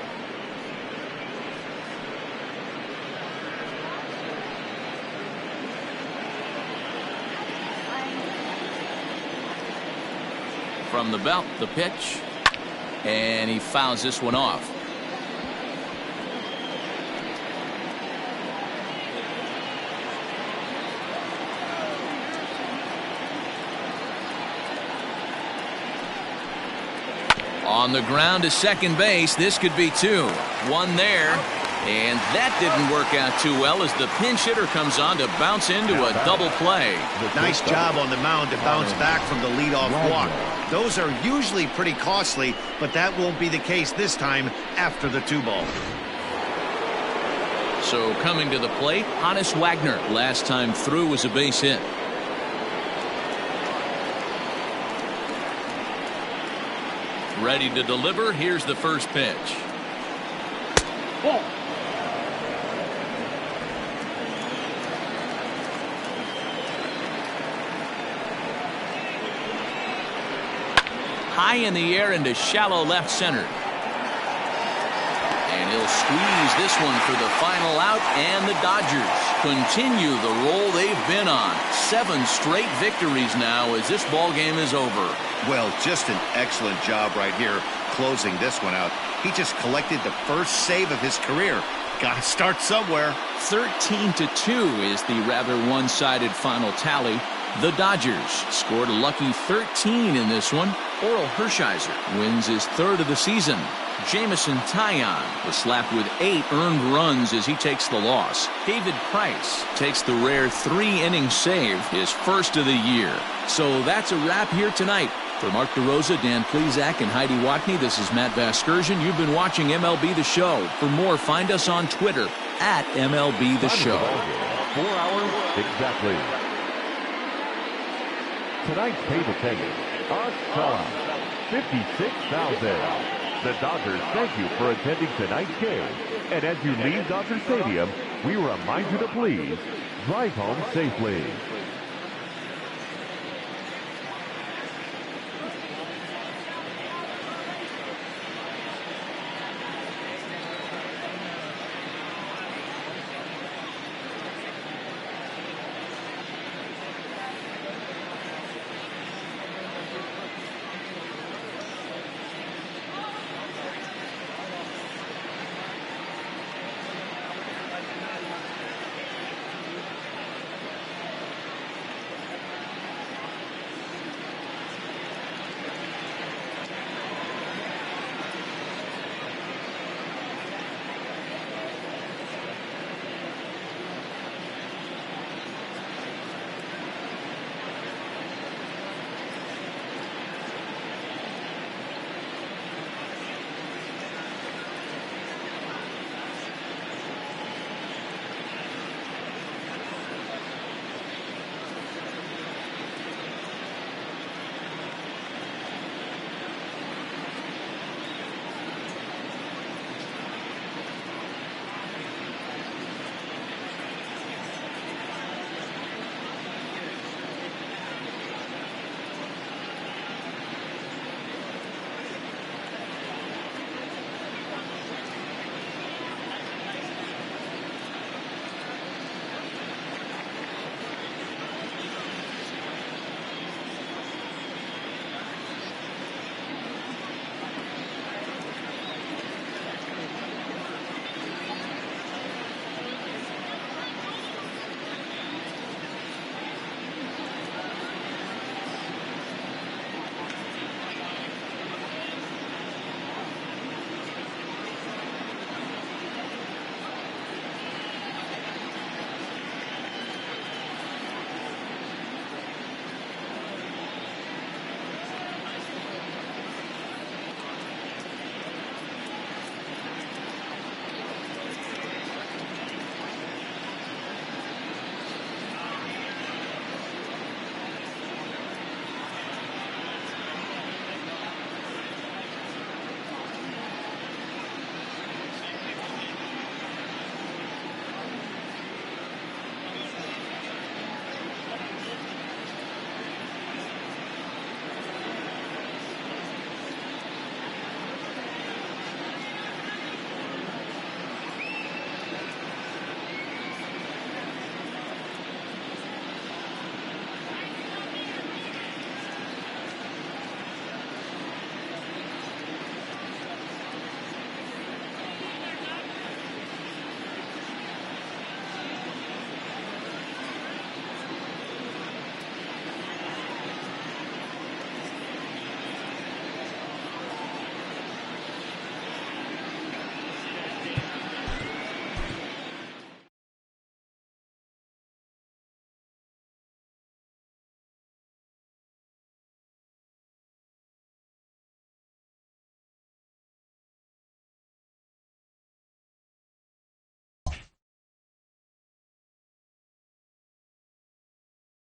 From the belt, the pitch, and he fouls this one off. On the ground to second base, this could be 2. 1 there. And that didn't work out too well as the pinch hitter comes on to bounce into a double play. Nice job on the mound to bounce back from the leadoff walk. Those are usually pretty costly, but that won't be the case this time after the 2-ball. So coming to the plate, Hannes Wagner. Last time through was a base hit. Ready to deliver. Here's the first pitch. Ball. High in the air into shallow left center. And he'll squeeze this one for the final out, and the Dodgers continue the roll they've been on. 7 straight victories now as this ball game is over. Well, just an excellent job right here closing this one out. He just collected the first save of his career. Got to start somewhere. 13-2 is the rather one-sided final tally. The Dodgers scored a lucky 13 in this one. Oral Hershiser wins his 3rd of the season. Jamison Taillon was slapped with 8 earned runs as he takes the loss. David Price takes the rare 3-inning save, his 1st of the year. So that's a wrap here tonight. For Mark DeRosa, Dan Plesac, and Heidi Watney, this is Matt Vasgersian. You've been watching MLB The Show. For more, find us on Twitter at MLB The Show. 4 hours exactly. Tonight's table tennis, a sellout, 56,000. The Dodgers thank you for attending tonight's game. And as you leave Dodger Stadium, we remind you to please drive home safely.